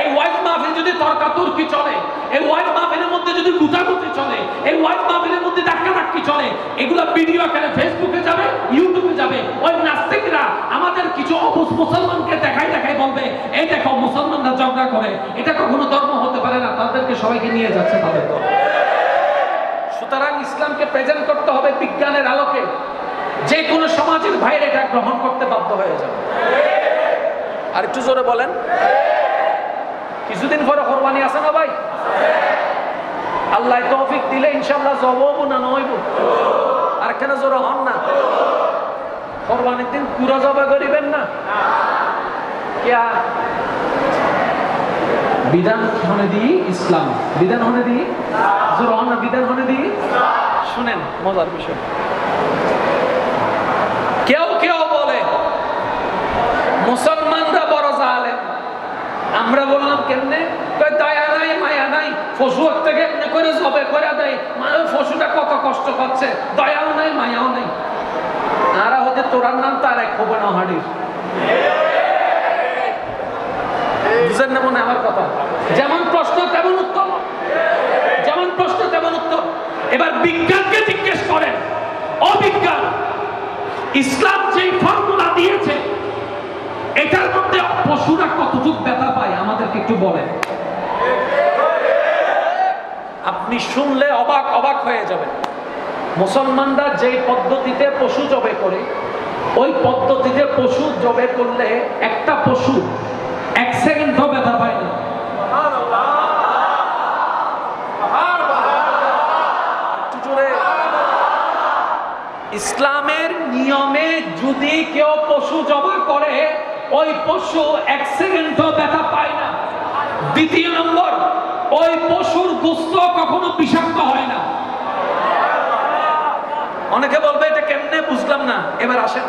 S1: এই ওয়াইজ মাহফিল যদি তর্কাতর্কি চলে, এই ওয়াইজ মাহফিলের মধ্যে যদি গুতাগুতি চলে, এই ওয়াইজ মাহফিলের মধ্যে ধাক্কাধাক্কি চলে, এগুলো ভিডিও আকারে ফেসবুকে যাবে, ইউটিউবে যাবে। ওই নাস্তিকরা আমাদের কিছু অবুঝ মুসলমানকে দেখাই দেখাই বলবে, এই দেখো মুসলমানরা ঝগড়া করে, এটা কখনো ধর্ম হতে পারে না, তাদেরকে সবাইকে নিয়ে যাচ্ছে তাদের দল। সুতরাং ইসলামকে প্রেজেন্ট করতে হবে বিজ্ঞানের আলোকে, যে কোনো সমাজের ভাইরে এটা গ্রহণ করতে বাধ্য হয়ে যাবে। আর একটু জোরে বলেন। কিছুদিন পরে কোরবানি আছে না ভাই? আল্লাহ তৌফিক দিলে ইনশাআল্লাহ জবাব না নইব। আর কেন জোরে হন না? কোরবানির দিন পুরো জবা করিবেন না। কিয়া বিধান হনে দি ইসলাম, বিধান হনে দি জোরে হন না, বিধান হনে দি। শুনেন মজার বিষয়, কেউ কেউ বলে মুসলমানরা বড় জালেম। আমরা বললাম কেমনে? দয়া নাই মায়া নাই, পশু থেকে এমনি করে জবে করে দেয়, পশুটা কত কষ্ট পাচ্ছে, দয়াও নাই মায়াও নাই। আরা হতে তোরার নাম তার এক হবে না হাড়ির। বুঝেন না মনে আমার কথা? যেমন প্রশ্ন তেমন উত্তর, যেমন প্রশ্ন তেমন উত্তর। এবার বিজ্ঞানকে জিজ্ঞেস করেন, অবিজ্ঞান ইসলাম যে ফর্মুলা দিয়েছে, এটার মধ্যে পশুরা কতটুকু ব্যথা পায় আমাদেরকে একটু বলেন। আপনি শুনলে অবাক অবাক হয়ে যাবেন। মুসলমানরা যে পদ্ধতিতে পশু জবে করে, ওই পদ্ধতিতে পশু জবে করলে একটা পশু 1 সেকেন্ডও ব্যথা পায় না। ইসলামের নিয়মে যদি কেউ পশু জবা করে, ওই পশু 1 সেকেন্ডও ব্যথা পায় না। দ্বিতীয় নম্বর, ওই পশুর গোশত কখনো বিষাক্ত হয় না। অনেকে বলবে এটা কেমনে, বুঝলাম না। এবার আসেন,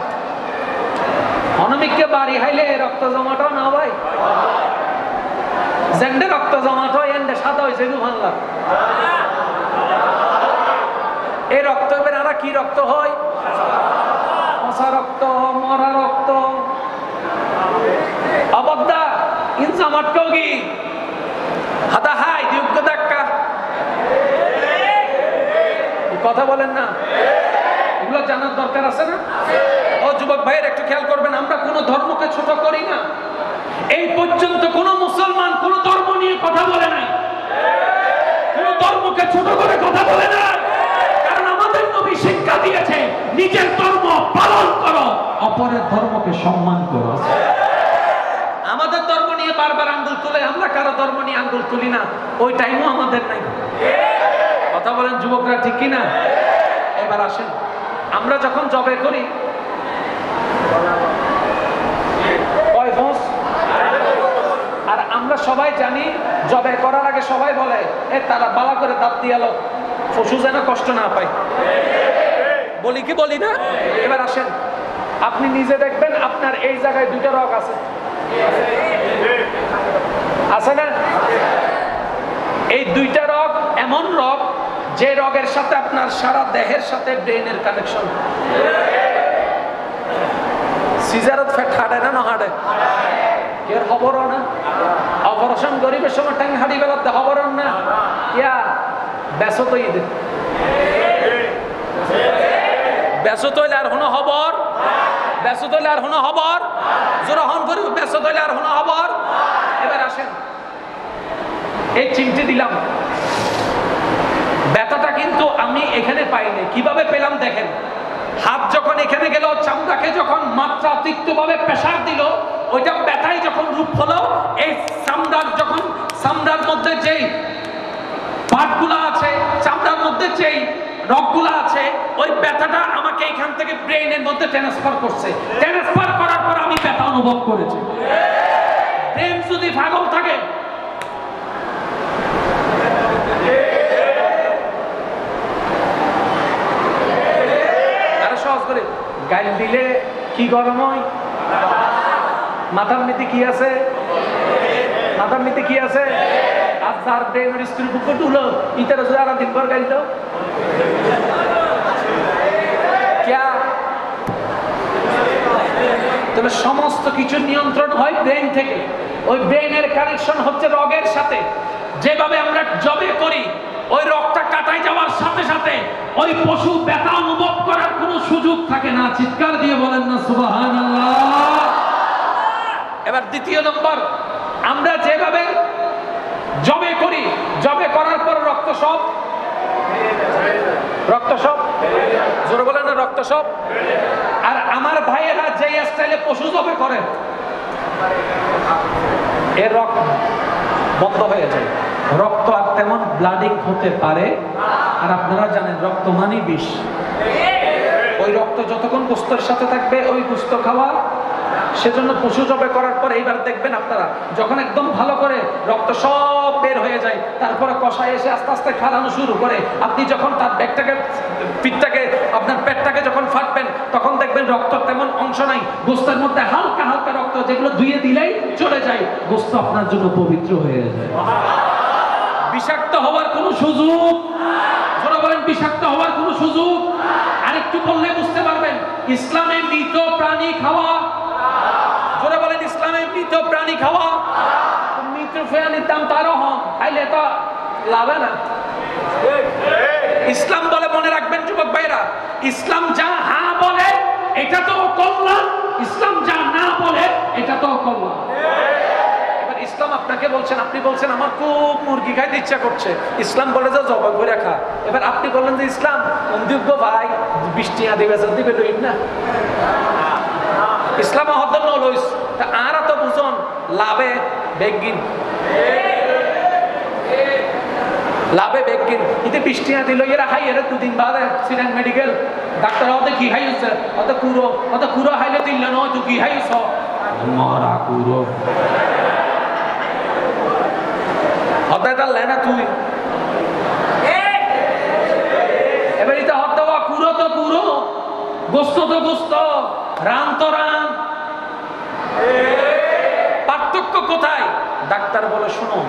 S1: অনমিককে বাড়ি হাইলে রক্ত জমাটো না ভাই, জেন্ডে রক্ত জমাটো এন্ডে সাদা হয়েছে রুমাল্লা। এই রক্ত এবার আর কি রক্ত হয়? মশা রক্ত, মরা রক্ত। অবদ্দা ইনসামাটকেও কি হাতা হাই দিউকে ধাক্কা, কথা বলেন না? এগুলো জানার দরকার আছে না? ও যুবক ভাইয়ের একটু খেয়াল করবেন, আমরা কোনো ধর্মকে ছোট করি না। এই পর্যন্ত কোন মুসলমান কোন ধর্ম নিয়ে কথা বলে নাই, কোন ধর্মকে ছোট করে কথা বলে না। কারণ আমাদের নবী শিক্ষা দিয়েছে, নিজের ধর্ম পালন করো, অপরের ধর্মকে সম্মান করো। আমাদের ধর্ম নিয়ে বারবার আঙ্গুল তুলে, আমরা কারো ধর্ম নিয়ে আঙ্গুল তুলি না, ওই টাইমও আমাদের নাই। কথা বলেন যুবকরা, ঠিক কিনা? এবার আসেন, আমরা যখন জবে করি, আর আমরা সবাই জানি জবে করার আগে সবাই বলে তারা বালা করে দাঁত দিয়ে এলো, পশু যেন কষ্ট না পায়। বলি কি বলি না? এবার আসেন, আপনি নিজে দেখবেন আপনার এই জায়গায় 2টা রগ আছে, আছে না? এই 2টা রগ এমন রগ, যে রগের সাথে আপনার সারা দেহের সাথে ব্রেনের কানেকশন। সিজারত ফ্যাট হাঁটে না, না হাঁটে? এর খবর না, অপারেশন গরিবের সময় টাইম হাঁটি বেলাতে খবর না, ইয়া ব্যস্ত ঈদে ব্যস্ত হইলে আর হনো খবর, ব্যস্ত হইলে আর হনো খবর, জোরা হন করি ব্যস্ত হইলে আর হনো খবর। এবার আসেন, এই চিমটি দিলাম, ব্যথাটা কিন্তু আমি এখানে পাইনি, কিভাবে পেলাম দেখেন। হাত যখন এখানে গেল, চামড়াকে যখন মাত্রা অতিরিক্তভাবে প্রেসার দিল, ওইটা ব্যথায় যখন রূপ হলো, এই চামড়ার মধ্যে যেই পার্টগুলো আছে, চামড়ার মধ্যে যেই রগগুলো আছে, ওই ব্যথাটা আমাকে এখান থেকে ব্রেইনের মধ্যে ট্রান্সফার করছে। ট্রান্সফার করার পর আমি ব্যথা অনুভব করেছি। ব্রেন যদি পাগল থাকে, গাইল দিলে কি গরম হয়? মাথার মধ্যে কি আছে? মাথার মধ্যে কি আছে? আর তার ব্রেনের স্ত্রী বুক করে তুলো ইতার আর দিন পর গাইল তো তবে সমস্ত কিছু নিয়ন্ত্রণ হয় ব্রেন থেকে। ওই ব্রেনের কানেকশন হচ্ছে রগের সাথে। যেভাবে আমরা জবে করি, ওই রগটা কাটাই যাওয়ার সাথে সাথে ওই পশু ব্যথা অনুভব করার কোনো সুযোগ থাকে না। চিৎকার দিয়ে বলেন না সুবহানাল্লাহ। এবার দ্বিতীয় নম্বর, আমরা যেভাবে জবে করি, জবে করার পর রক্ত সব জোরে বলেন না, রক্ত সব। আর আমার ভাইয়েরা যে স্টাইলে পশু জবে করে, এর রক্ত বন্ধ হয়ে যায়, রক্ত আর তেমন ব্লাডিং হতে পারে। আর আপনারা জানেন রক্ত মানে বিষ। ওই রক্ত যতক্ষণ গোস্তের সাথে থাকবে, ওই গোস্ত খাওয়া। সেজন্য পশু জবে করার পর এইবার দেখবেন আপনারা, যখন একদম ভালো করে রক্ত সব বের হয়ে যায়, তারপরে কষায় এসে আস্তে আস্তে খাওয়ানো শুরু করে। আপনি যখন তার পিঠটাকে আপনার পেটটাকে যখন ফাটবেন, তখন দেখবেন রক্ত তেমন অংশ নাই, গোস্তের মধ্যে হালকা হালকা রক্ত, যেগুলো ধুয়ে দিলেই চলে যায়। গোস্ত আপনার জন্য পবিত্র হয়ে যায়। বিষাক্ত হওয়ার কোনো সুযোগ, যারা বলেন বিষাক্ত হওয়ার কোনো সুযোগ। আরেকটু বললে বুঝতে পারবেন, ইসলামে মৃত প্রাণী খাওয়া, যারা বলেন ইসলামে মৃত প্রাণী খাওয়া, মৃত প্রাণীর দাম তারও হন, তাইলে তো লাভে না। ইসলাম বলে, মনে রাখবেন যুবক ভাইরা, ইসলাম যা হ্যাঁ বলে এটা তো কল্যাণ, ইসলাম যা না বলে এটা তো কল্যাণ। ইসলাম আপনাকে বলছেন, আপনি বলছেন আমার খুব মুরগি খাইতে ইচ্ছা করছে, ইসলাম বলে যে জবাই করে খা। এবার আপনি বললেন যে ইসলাম অন্দিজ্ঞ ভাই বৃষ্টি দিবে লইন না, ইসলাম হদ্দন লইস আর তো বুঝন লাভে বেগিন, লাভে বেগিন ইতে বৃষ্টি দিল, এরা খাই এরা দুদিন বাদে সিরাং মেডিকেল ডাক্তার হতে কি খাইছে, অত কুড়ো খাইলে দিল নয়, তুই কি খাইছ মরা কুড়ো তুই। এবার এটা হতে কুড়ো তো কুড়ো, গোস্ত তো গোস্ত, রান তো রান। পার্থক্য কোথায়? ডাক্তার বলে শোনো,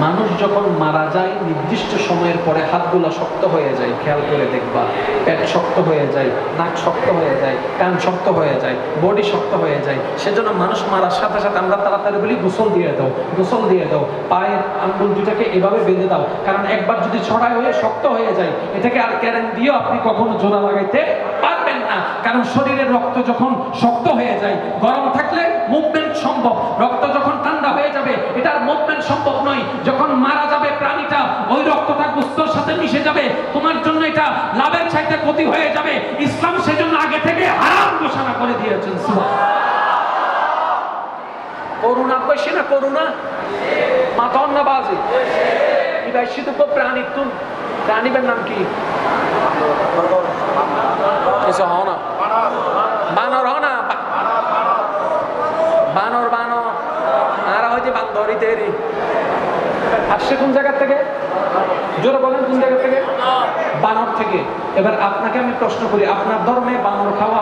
S1: মানুষ যখন মারা যায় নির্দিষ্ট সময়ের পরে হাতগুলো শক্ত হয়ে যায়, খেয়াল করে দেখবা, পেট শক্ত হয়ে যায়, নাক শক্ত হয়ে যায়, কান শক্ত হয়ে যায়, বডি শক্ত হয়ে যায়। সেজন্য মানুষ মারার সাথে সাথে আমরা তাড়াতাড়ি বলি গোসল দিয়ে দাও, গোসল দিয়ে দাও, পায়ের আঙ্গুল দুটাকে এভাবে বেঁধে দাও। কারণ একবার যদি ছড়ায় হয়ে শক্ত হয়ে যায়, এটাকে আর ক্যারেন দিয়েও আপনি কখনো জোড়া লাগাইতে পারবেন না। কারণ শরীরের রক্ত যখন শক্ত হয়ে যায়, গরম থাকলে মুভমেন্ট সম্ভব, রক্ত যখন ঠান্ডা হয়ে যাবে এটার মুভমেন্ট সম্ভব নয়। যখন মারা যাবে প্রাণীটা, ওই রক্তটা গোস্তের সাথে মিশে যাবে, তোমার জন্য এটা লাভের চাইতে ক্ষতি হয়ে যাবে। ইসলাম সেজন্য আগে থেকে হারাম ঘোষণা করে দিয়েছেন। করুণা কইছে না, করুণা মাথন না বাজি ইবাইশিত তো প্রাণী, তুন প্রাণীর নাম কি? এসে হও না বানর, হও না বানর, বানর আর হয়তো বান্দরি তেরি আসছে কোন জায়গা থেকে? জোরে বলেন কোন জায়গা থেকে? বানর থেকে। এবার আপনাকে আমি প্রশ্ন করি, আপনার ধর্মে বানর খাওয়া?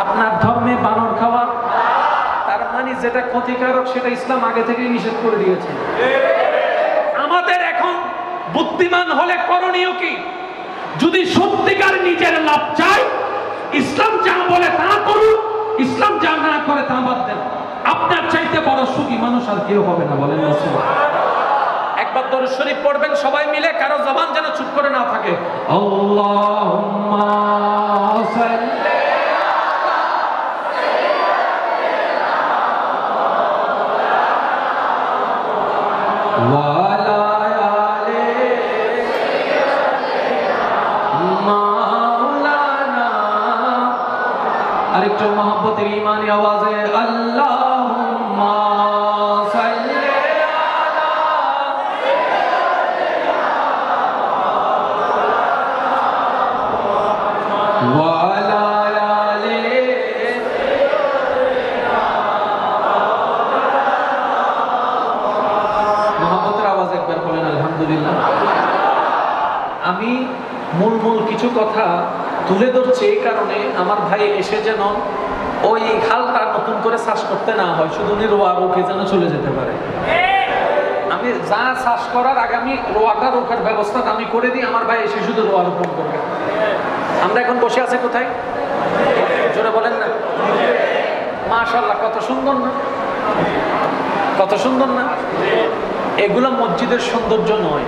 S1: আপনার ধর্মে বানর খাওয়া? তার মানে যেটা ক্ষতিকারক সেটা ইসলাম আগে থেকেই নিষেধ করে দিয়েছে। আমাদের এখন বুদ্ধিমান হলে করণীয় কি? যদি সত্যিকার নিজের লাভ চাই, ইসলাম যা বলে তা করুন, ইসলাম যা না করে তা বাদ দেন। আপনার চাইতে বড় সুখী মানুষ আর কেউ হবে না, বলেন না? এক একবার দরুদ শরীফ পড়বেন সবাই মিলে, কারো জবান যেন চুপ করে না থাকে। আল্লাহুম্মা সাল্লি ওয়া আলা আলি মাওলানা। আরেকটু মহব্বতের ঈমানি আওয়াজে আল্লাহুম্মা সাল্লি আলা ওয়া আলা আলি মহব্বতের আওয়াজে একবার বলেন আলহামদুলিল্লাহ। আমি মূল কিছু কথা তুলে ধরছি এই কারণে, আমার ভাই এসে যেন ওই খালটা নতুন করে চাষ করতে না হয়, শুধু উনি রোয়া রোকে যেন চলে যেতে পারে। আমি যা চাষ করার আগে আমি রোয়াটা রোকার ব্যবস্থাটা আমি করে দিই, আমার ভাই এসে শুধু রোয়া রোপণ করবে। আমরা এখন বসে আছি কোথায়? জোরে বলেন না। মাশাআল্লাহ, কত সুন্দর না, কত সুন্দর না। এগুলো মসজিদের সৌন্দর্য নয়।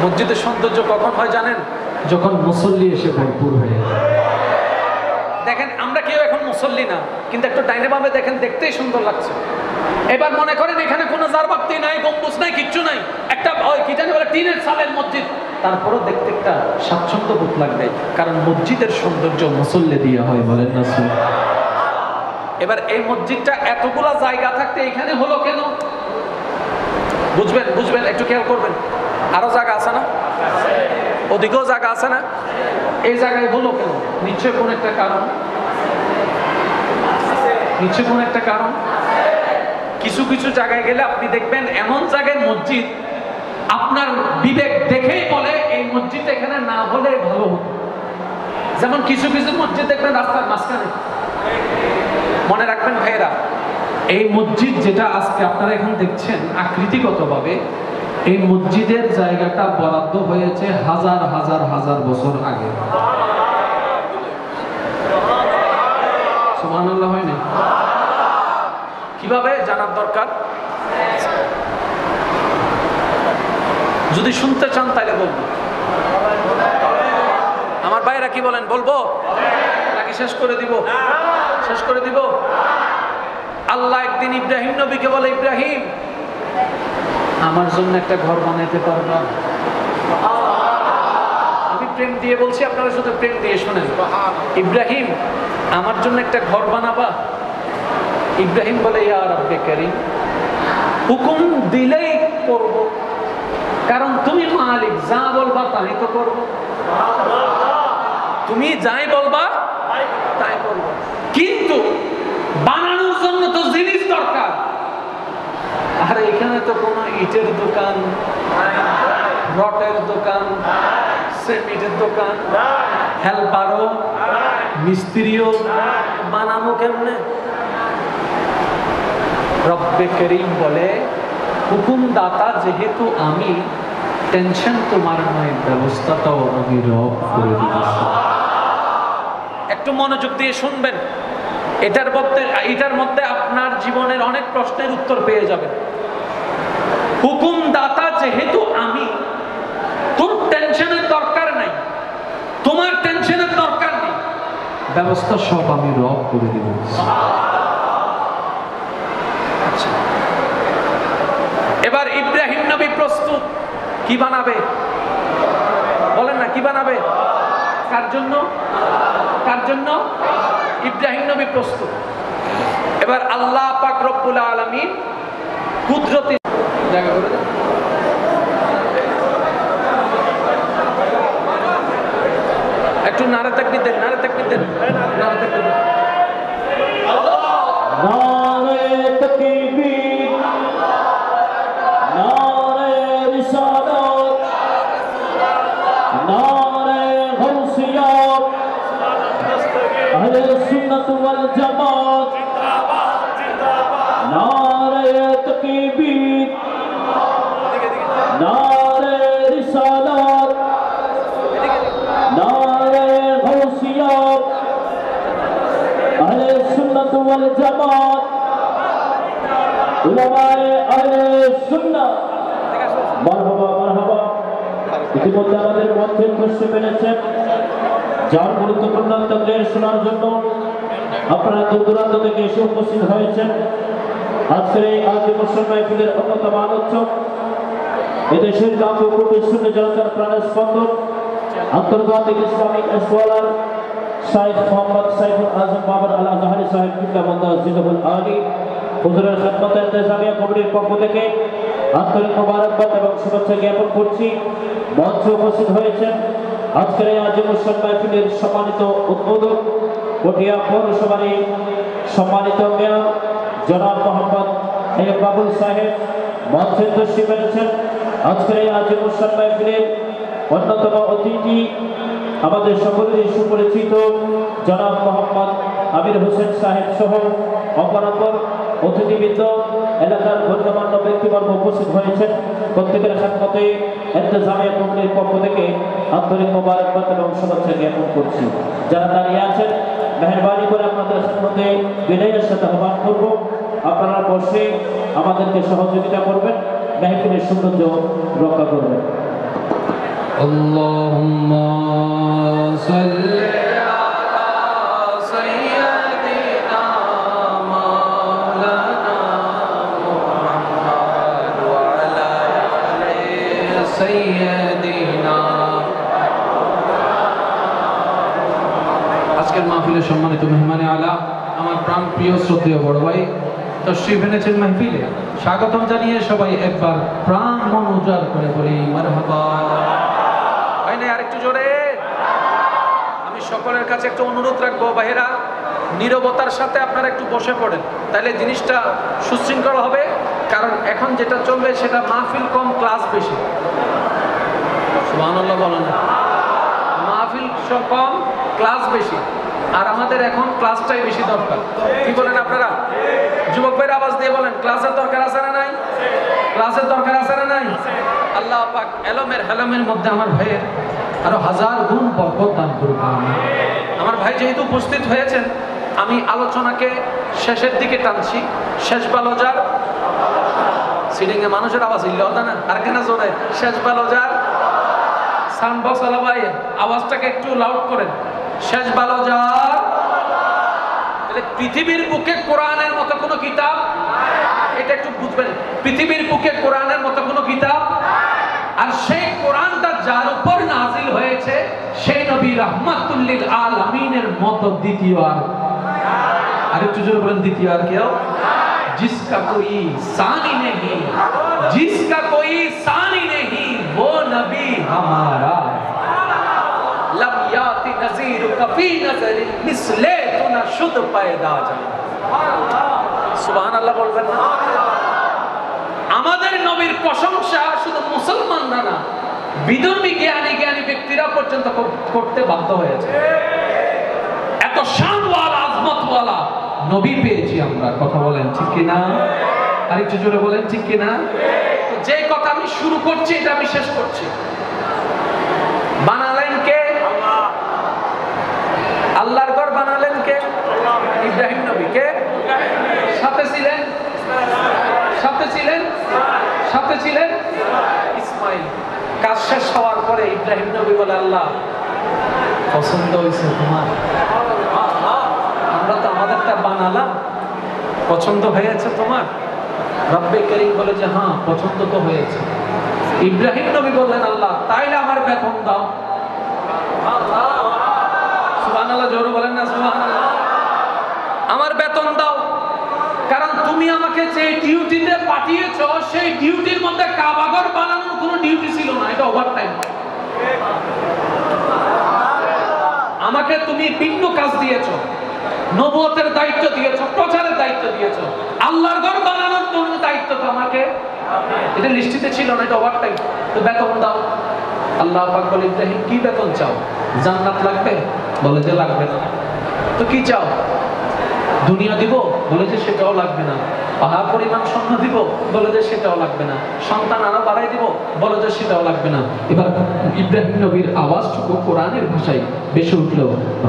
S1: মসজিদের সৌন্দর্য কখন হয় জানেন? যখন মুসল্লি এসে ভরপুর হয়ে যায়। দেখেন আমরা কেউ এখন মুসল্লি না, কিন্তু একটু ডাইনে বামে দেখেন, দেখতেই সুন্দর লাগছে। এবার মনে করেন এখানে কোনো জারবাতি নাই, গম্বুজ নাই, কিচ্ছু নাই, একটা ওই কি জানি বলে টিনের চালের মসজিদ, তারপরও দেখতে একটা স্বাচ্ছন্দ্য বোধ লাগবে, কারণ মসজিদের সৌন্দর্য মুসল্লি দিয়ে হয়। বলেন না সুবহান। এবার এই মসজিদটা এতগুলা জায়গা থাকতে এখানে হলো কেন? বুঝবেন বুঝবেন, একটু খেয়াল করবেন। আরো জায়গা আছে না? ওদিকেও জায়গা আছে না? এই জায়গায় হলো কেন? নিশ্চয় কোন একটা কারণ, নিশ্চয় কোন একটা কারণ। কিছু কিছু জায়গায় গেলে আপনি দেখবেন এমন জায়গায় মসজিদ আপনার বিবেক দেখেই বলে এই মসজিদ এখানে না হলে ভালো হতো। যেমন কিছু কিছু মসজিদ দেখবেন রাস্তার মাঝখানে। মনে রাখবেন ভাইয়েরা, এই মসজিদ যেটা আজকে আপনারা এখন দেখছেন আকৃতিগতভাবে, এই মসজিদের জায়গাটা বরাদ্দ হয়েছে হাজার হাজার হাজার বছর আগে। সুবহানাল্লাহ হয় না? কিভাবে জানার দরকার? যদি শুনতে চান তাহলে বলবো। আমার ভাইরা কি বলেন, বলবো নাকি শেষ করে দিব? শেষ করে দিব। আল্লাহ একদিন ইব্রাহিম নবীকে বলে, ইব্রাহিম আমার জন্য একটা ঘর বানাইতে পারবা? আমি প্রেম দিয়ে বলছি, আপনারা শুধু প্রেম দিয়ে শোনেন। ইব্রাহিম আমার জন্য একটা ঘর বানাবা? ইব্রাহিম বলে, ইয়া রাব্বে কারীম, হুকুম দিলেই করব, কারণ তুমি মালিক, যা বলবা তাই তো করব। তুমি যাই বলবা তাই করব, কিন্তু বানানোর জন্য তো জিনিস দরকার। আর এখানে তো কোনো ইটের দোকান, রটের দোকান, সিমেন্টের দোকান, হেল্পারও মিস্ত্রিও, বানাবো কেমনে? রব্বে করিম বলে, হুকুমদাতা যেহেতু আমি, টেনশন তোমার নয়, ব্যবস্থাটাও আমি রব করে দিয়েছি। একটু মনোযোগ দিয়ে শুনবেন, এটার মধ্যে আপনার জীবনের অনেক প্রশ্নের উত্তর পেয়ে যাবেন। হুকুমদাতা যেহেতু আমি, তোর টেনশনের দরকার নাই, তোমার টেনশনের দরকার নেই, ব্যবস্থা সব আমি রব করে দিব। আচ্ছা, এবার ইব্রাহিম নবী প্রস্তুত। কি বানাবে? বলেন না, কি বানাবে? কার জন্য? কার জন্য? ইব্রাহিম নবী প্রস্তুত। এবার আল্লাহ পাক রব্বুল আলামিন কুদরতি জায়গা করে দেন। একটু নারে তাকবীর দেন, নারে তাকবীর দেন, নারে তাকবীর দেন।
S2: নারে তাকবীর, নারে রিসালাত, নারে গাউসিয়াত, আহলে সুন্নাত ওয়াল জামাত জিন্দাবাদ, জিন্দাবাদ। নারে তাকবীর, নারে রিসালাত, নারে গাউসিয়াত, আহলে সুন্নাত ওয়াল জামাত, উলামায়ে আহলে সুন্নাহ মারহাবা মারহাবা। ইতিমধ্যে আমাদের মঞ্চে বসে পেরেছেন, যার গুরুত্বপূর্ণ তাকরীর শোনার জন্য আপনারা দূর দূরান্ত থেকে এসে উপস্থিত হয়েছেন। আজকের এই আজীব মাহফিলের অন্যতম আলোচক, এদেশের জাতীয় কমিটির শূন্য জনতার প্রাণের স্পন্দন, আন্তর্জাতিক ইসলামিক স্কলার শাইখ মোহাম্মদ সাইফুল আজম বাবর আল আজহারি সাহেব কিবলা মন্দাজ জিদুল আলী হুজুরের খেদমতে ইন্তেজামিয়া কমিটির পক্ষ থেকে আন্তরিক মোবারকবাদ এবং শুভেচ্ছা জ্ঞাপন করছি। মঞ্চে উপস্থিত হয়েছেন আজকের এই আজীব মাহফিলের সম্মানিত উদ্বোধক, পটিয়া পৌরসভার সম্মানিত মেয়র জনাব মোহাম্মদ আইয়ুব বাবুল সাহেব। মঞ্চে তশরিফ এনেছেন আজকের এই আজীব মাহফিলের অন্যতম অতিথি, আমাদের সকলেরই সুপরিচিত জনাব মোহাম্মদ আমির হোসেন সাহেব সহ অপরাপর অতিথিবৃন্দ, এলাকার গণ্যমান্য ব্যক্তিবর্গ উপস্থিত হয়েছেন। প্রত্যেকের খেদমতে ইন্তেজামিয়া কমিটির পক্ষ থেকে আন্তরিক মোবারকবাদ এবং শুভেচ্ছা জ্ঞাপন করছি। যারা দাঁড়িয়ে আছেন, মেহরবানি করে আপনাদের খেদমতে বিনয়ের সাথে আহ্বান করব, আপনারা বসে আমাদেরকে সহযোগিতা করবেন, মেহফিলের সৌন্দর্য রক্ষা করবেন।
S1: আল্লাহুম্মা সাল্লি আলা সাইয়্যিদিনা মাওলানা মুহাম্মদ ওয়া আলা আলি সাইয়্যিদিনা। আজকের মাহফিলের সম্মানিত মেহমানে আলা, আমার প্রাণ প্রিয় শ্রদ্ধেয় বড় ভাই তশরিফ এনেছেন মাহফিলে, স্বাগতম জানিয়ে সবাই একবার প্রাণ মন উজাড় করে বলি মারহাবা। আরেকটু জোরে। আমি সকলের কাছে একটু অনুরোধ রাখবো, ভাইয়েরা নীরবতার সাথে আপনারা একটু বসে পড়েন, তাহলে জিনিসটা সুশৃঙ্খল হবে। কারণ এখন যেটা চলবে সেটা মাহফিল কম, ক্লাস বেশি। সুবহানাল্লাহ বলেন। মাহফিল কম, ক্লাস বেশি, আর আমাদের এখন ক্লাসটাই বেশি দরকার। কি বলেন আপনারা? যুবক ভাইরা আওয়াজ দিয়ে বলেন, ক্লাসের দরকার আছে না নাই? ক্লাসের দরকার আছে না নাই? আল্লাহ পাক এলমের হেলমের মধ্যে আমার ভাইয়ের আরো হাজার গুণ বরকত দান করুক। আমার ভাই যেহেতু উপস্থিত হয়েছেন, আমি আলোচনাকে শেষের দিকে টানছি। শেষ বালোজার সিডিং এ মানুষের আওয়াজ ইল্ল না, আর কেন জোরে? শেষ বালোজার সাউন্ড বক্স আলা ভাই আওয়াজটাকে একটু লাউড করেন। শেষ বালোজার। তাহলে পৃথিবীর বুকে কোরআনের মতো কোনো কিতাব, এটা একটু বুঝবেন, পৃথিবীর বুকে কোরআনের মতো কোনো কিতাব, আর সেই কোরআনটা যার উপর নাজিল হয়েছে সেই নবী রাহমাতুল লিল আলামিনের মতো দ্বিতীয় আর একটু জোরে বলেন, দ্বিতীয় আর কেউ? जिसका कोई सानी नहीं, जिसका कोई सानी नहीं, वो नबी हमारा। लब याति नज़ीर कफी नज़री मिसले तू न शुद्ध पैदा जा। সুবহানাল্লাহ বলবেন না? আমাদের নবীর প্রশংসা শুধু মুসলমানরা না, বিধর্মী জ্ঞানী ব্যক্তিরা পর্যন্ত করতে বাধ্য হয়েছে। এত শানওয়ালা, আজমতওয়ালা নবী পেয়েছি আমরা। কথা বলেন ঠিক কিনা? আরেকটু জোরে বলেন ঠিক কিনা? তো যে কথা আমি শুরু করছি এটা আমি শেষ করছি। বানালেন কে? আল্লাহর ঘর বানালেন কে? ইব্রাহিম নবী। কে সাথে ছিলেন? সাথে ছিলেন ইসমাইল। কাজ শেষ হওয়ার পরে ইব্রাহিম নবী বলে, আল্লাহ পছন্দ হয়েছে তোমার? আমরা তো আমাদেরটা বানালাম, পছন্দ হয়েছে তোমার? রব্বে করিম বলে যে হ্যাঁ, পছন্দ তো হয়েছে। ইব্রাহিম নবী বললেন, আল্লাহ তাইলে আমার বেতন দাও। সুবহানাল্লাহ জোরে বলেন না সুবহানাল্লাহ। আমার বেতন দাও, কারণ তুমি আমাকে যে ডিউটিতে পাঠিয়েছো সেই ডিউটির মধ্যে কাবাঘর বানানোর কোনো ডিউটি ছিল না, এটা ওভারটাইম। আমাকে তুমি ভিন্ন কাজ দিয়েছো, নবুয়তের দায়িত্ব দিয়েছো, প্রচারের দায়িত্ব দিয়েছো, আল্লাহর ঘর বানানোর জন্য দায়িত্ব তো আমাকে, এটা লিস্টিতে ছিল না, এটা ওভারটাইম। তো বেতন দাও। আল্লাহ পাক বলে, ইব্রাহিম কি বেতন চাও? জান্নাত লাগবে? বলে যে লাগবে না। তো কি চাও? দুনিয়া দিব? বলে যে সেটাও লাগবে না। পাহাড় পরিমাণ স্বর্ণ দিব? বলে যে সেটাও লাগবে না। সন্তান আরো বাড়াই দিব? বলে যে সেটাও লাগবে না। এবার ইব্রাহিম নবীর আওয়াজটুকু কোরআনের ভাষায় বেশি উঠল,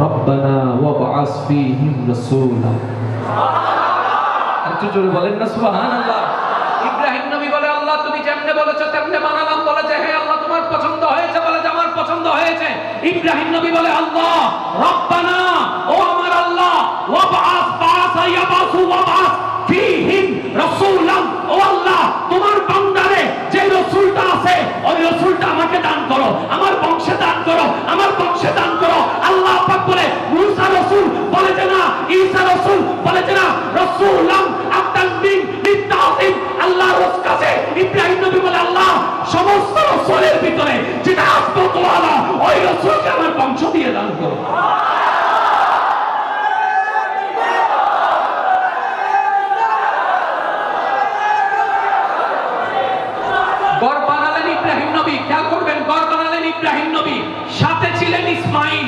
S1: রব্বানা ওয়াবআস ফীহিম রাসূলা। একটু জোরে বলেন না সুবহানাল্লাহ। ইব্রাহিম নবী বলে, আল্লাহ তুমি যেমনে বলেছে তেমনি বানালাম। বলে যে হে আল্লাহ তোমার পছন্দ হয়েছে? বলে যে আমার পছন্দ হয়েছে। ইব্রাহিম নবী বলে আল্লাহ রব্বানা, ও আমার আল্লাহ, ওয়াবআস বাসা ইয়াবাসু ওয়াবআস ফীহিম রাসূলান, ও আল্লাহ তোমার বান্দারে যে রাসূলটা আছে ওই রাসূলটা আমাকে দান করো, আমার বংশে দান করো, আমার বংশে দান করো। আল্লাহ পাক বলে মুসা রাসূল, বলে যে না ঈসা রাসূল, বলে যে না রাসূলান আতামিন লিতাযিম। আল্লাহর কাছে ইব্রাহিম নবী বলে আল্লাহ সমস্ত রাসূলের ভিতরে যেটা আসবত ওয়ালা ওই রাসূলকে আমার বংশ দিয়ে দান করো। ঘর বানালেন ইব্রাহিম নবী, খেয়াল করবেন, ঘর বানালেন ইব্রাহিম নবী, সাথে ছিলেন ইসমাইল।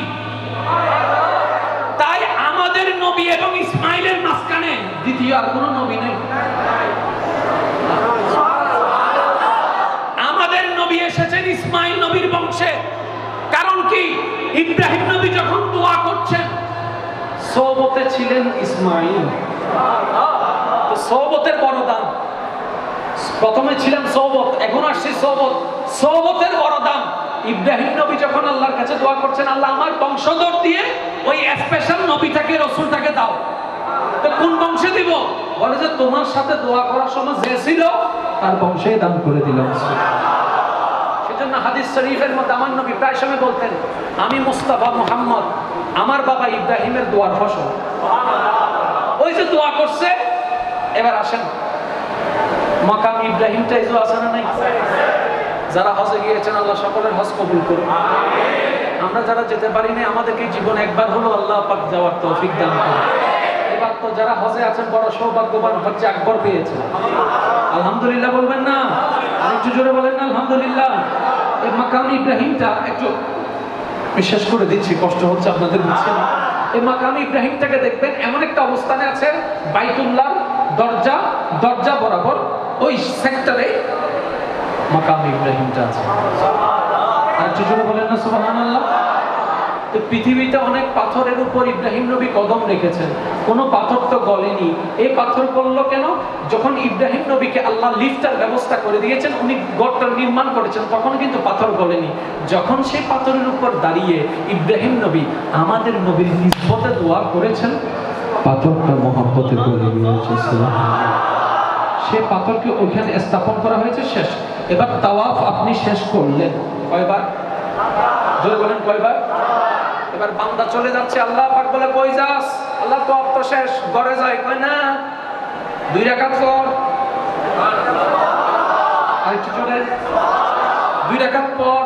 S1: তাই আমাদের নবী এবং ইসমাইলের মাঝখানে দ্বিতীয় আর কোনো নবী নেই। আমাদের নবী এসেছেন ইসমাইল নবীর বংশে। কারণ কি? ইব্রাহিম নবী যখন দোয়া করছেন সোহবতে ছিলেন ইসমাইল। তো সোহবতের বড় দাম। প্রথমে ছিলাম সোহবত, এখন আসছে সোহবত। সোহবতের বড় দাম। ইব্রাহিম নবী যখন আল্লাহর কাছে দোয়া করছেন, আল্লাহ আমার বংশধর দিয়ে ওই স্পেশাল নবীটাকে রাসূলটাকে দাও। তো কোন বংশে দিব? বলে যে তোমার সাথে দোয়া করার সময় যে ছিল তার বংশে দান করে দিলাম। সেজন্য হাদিস শরীফের মধ্যে আমার নবী প্রায় সময় বলতেন, আমি মুস্তাফা মুহাম্মদ, আমার বাবা ইব্রাহিমের দোয়ার ফসল। ওই যে দোয়া করছে। এবার আসেন মাকাম ইব্রাহিমটা ইজো আছে না নাই? যারা হজে গিয়েছেন আল্লাহ সকলের হজ কবুল করুন। আমরা যারা যেতে পারিনি আমাদেরকে জীবন একবার হলো আল্লাহ পাক যাওয়ার তৌফিক দান করুন। এবার তো যারা হজে আছেন বড় সৌভাগ্যবান, হজ্জে আকবর পেয়েছেন। আলহামদুলিল্লাহ বলবেন না? আরেকটু জোরে বলেন না আলহামদুলিল্লাহ। এই মাকাম ইব্রাহিমটা একটু বিশেষ করে দিচ্ছি, কষ্ট হচ্ছে আপনাদের, বুঝছেন? এই মাকাম ইব্রাহিমটাকে দেখবেন এমন একটা অবস্থানে আছে, বাইতুল্লাহ দরজা বরাবর ওই সেক্টরে মাকাম ইব্রাহিমটা আছে। আর জোরে বলেন না সুবহানাল্লাহ। তো পৃথিবীতে অনেক পাথরের উপর ইব্রাহিম নবী কদম রেখেছেন, কোনো পাথর তো গলেনি। এই পাথর গলল কেন? যখন ইব্রাহিম নবীকে আল্লাহ লিফটার ব্যবস্থা করে দিয়েছেন, উনি গড়টা নির্মাণ করেছেন, তখন কিন্তু পাথর গলেনি। যখন সেই পাথরের উপর দাঁড়িয়ে ইব্রাহিম নবী আমাদের নবীর নিসবতে দোয়া করেছেন, পাথরটা মহব্বতে গলে গিয়েছে। সে পাথরকে ওইখানে স্থাপন করা হয়েছে। শেষ। এবার তাওয়াফ আপনি শেষ করলেন কয়বার? জোরে বলেন কয়বার? এবার বান্দা চলে যাচ্ছে, আল্লাহ পাক বলে কই যাস? আল্লাহ তাওয়াফ তো শেষ, ঘরে যায়। কয় না 2 রাকাত পর। আরেকটু জোরে 2 রাকাত পর।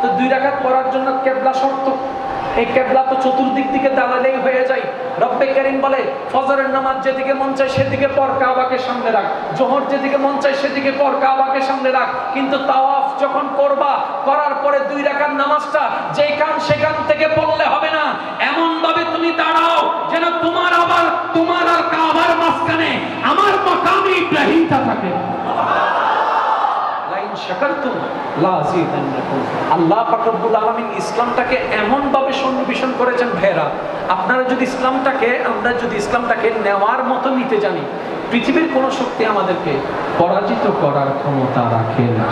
S1: তো 2 রাকাত পড়ার জন্য কিবলা শর্ত। এই কিবলা তো চতুর্দিক থেকে দাঁড়ালেই হয়ে যায়। রব্বে কারীম বলে ফজরের নামাজ যেদিকে মন চায় সেদিকে পড়, কাবাকে সামনে রাখ। যোহর যেদিকে মন চায় সেদিকে পড়, কাবাকে সামনে রাখ। কিন্তু তাওয়াফ যখন করবা, করার পরে 2 রাকাত নামাজটা যেখান সেখান থেকে পড়লে হবে না। এমন ভাবে তুমি দাঁড়াও যেন তোমার আর কাবার মাঝখানে আমার মাকামে ইব্রাহিমটা থাকে। আল্লাহ পাক রব্বুল আলামিন ইসলামটাকে এমন ভাবে সন্নিবেশন করেছেন ভাইরা, আপনারা যদি আমরা যদি ইসলামটাকে নেওয়ার মতো নিতে জানি, পৃথিবীর কোন শক্তি আমাদেরকে পরাজিত করার ক্ষমতা রাখে না।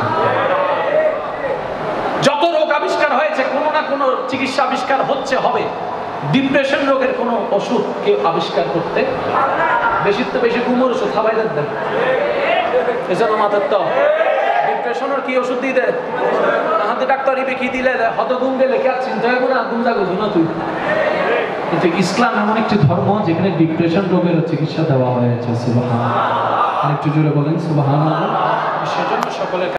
S1: যত রোগ আবিষ্কার হয়েছে, কোনো না কোনো চিকিৎসা আবিষ্কার হবে। ডিপ্রেশন রোগের কোনো ওষুধ কেউ আবিষ্কার করতে, বেশি ঘুমের ওষুধ খাওয়াই দেন। এজন্য মাথার তো ডিপ্রেশনের কি ওষুধ দিয়ে দেয়? হাতে ডাক্তার ইবে কি দিলে হত ঘুম গেলে কে চিন্তা করে ঘুম যাবো না তুই। কিন্তু ইসলাম এমন একটি ধর্ম যেখানে ডিপ্রেশন রোগের চিকিৎসা দেওয়া হয়েছে। সুবহানাল্লাহ। আরেকটু জোরে বলেন সুবহানাল্লাহ। সেজন্য সকলের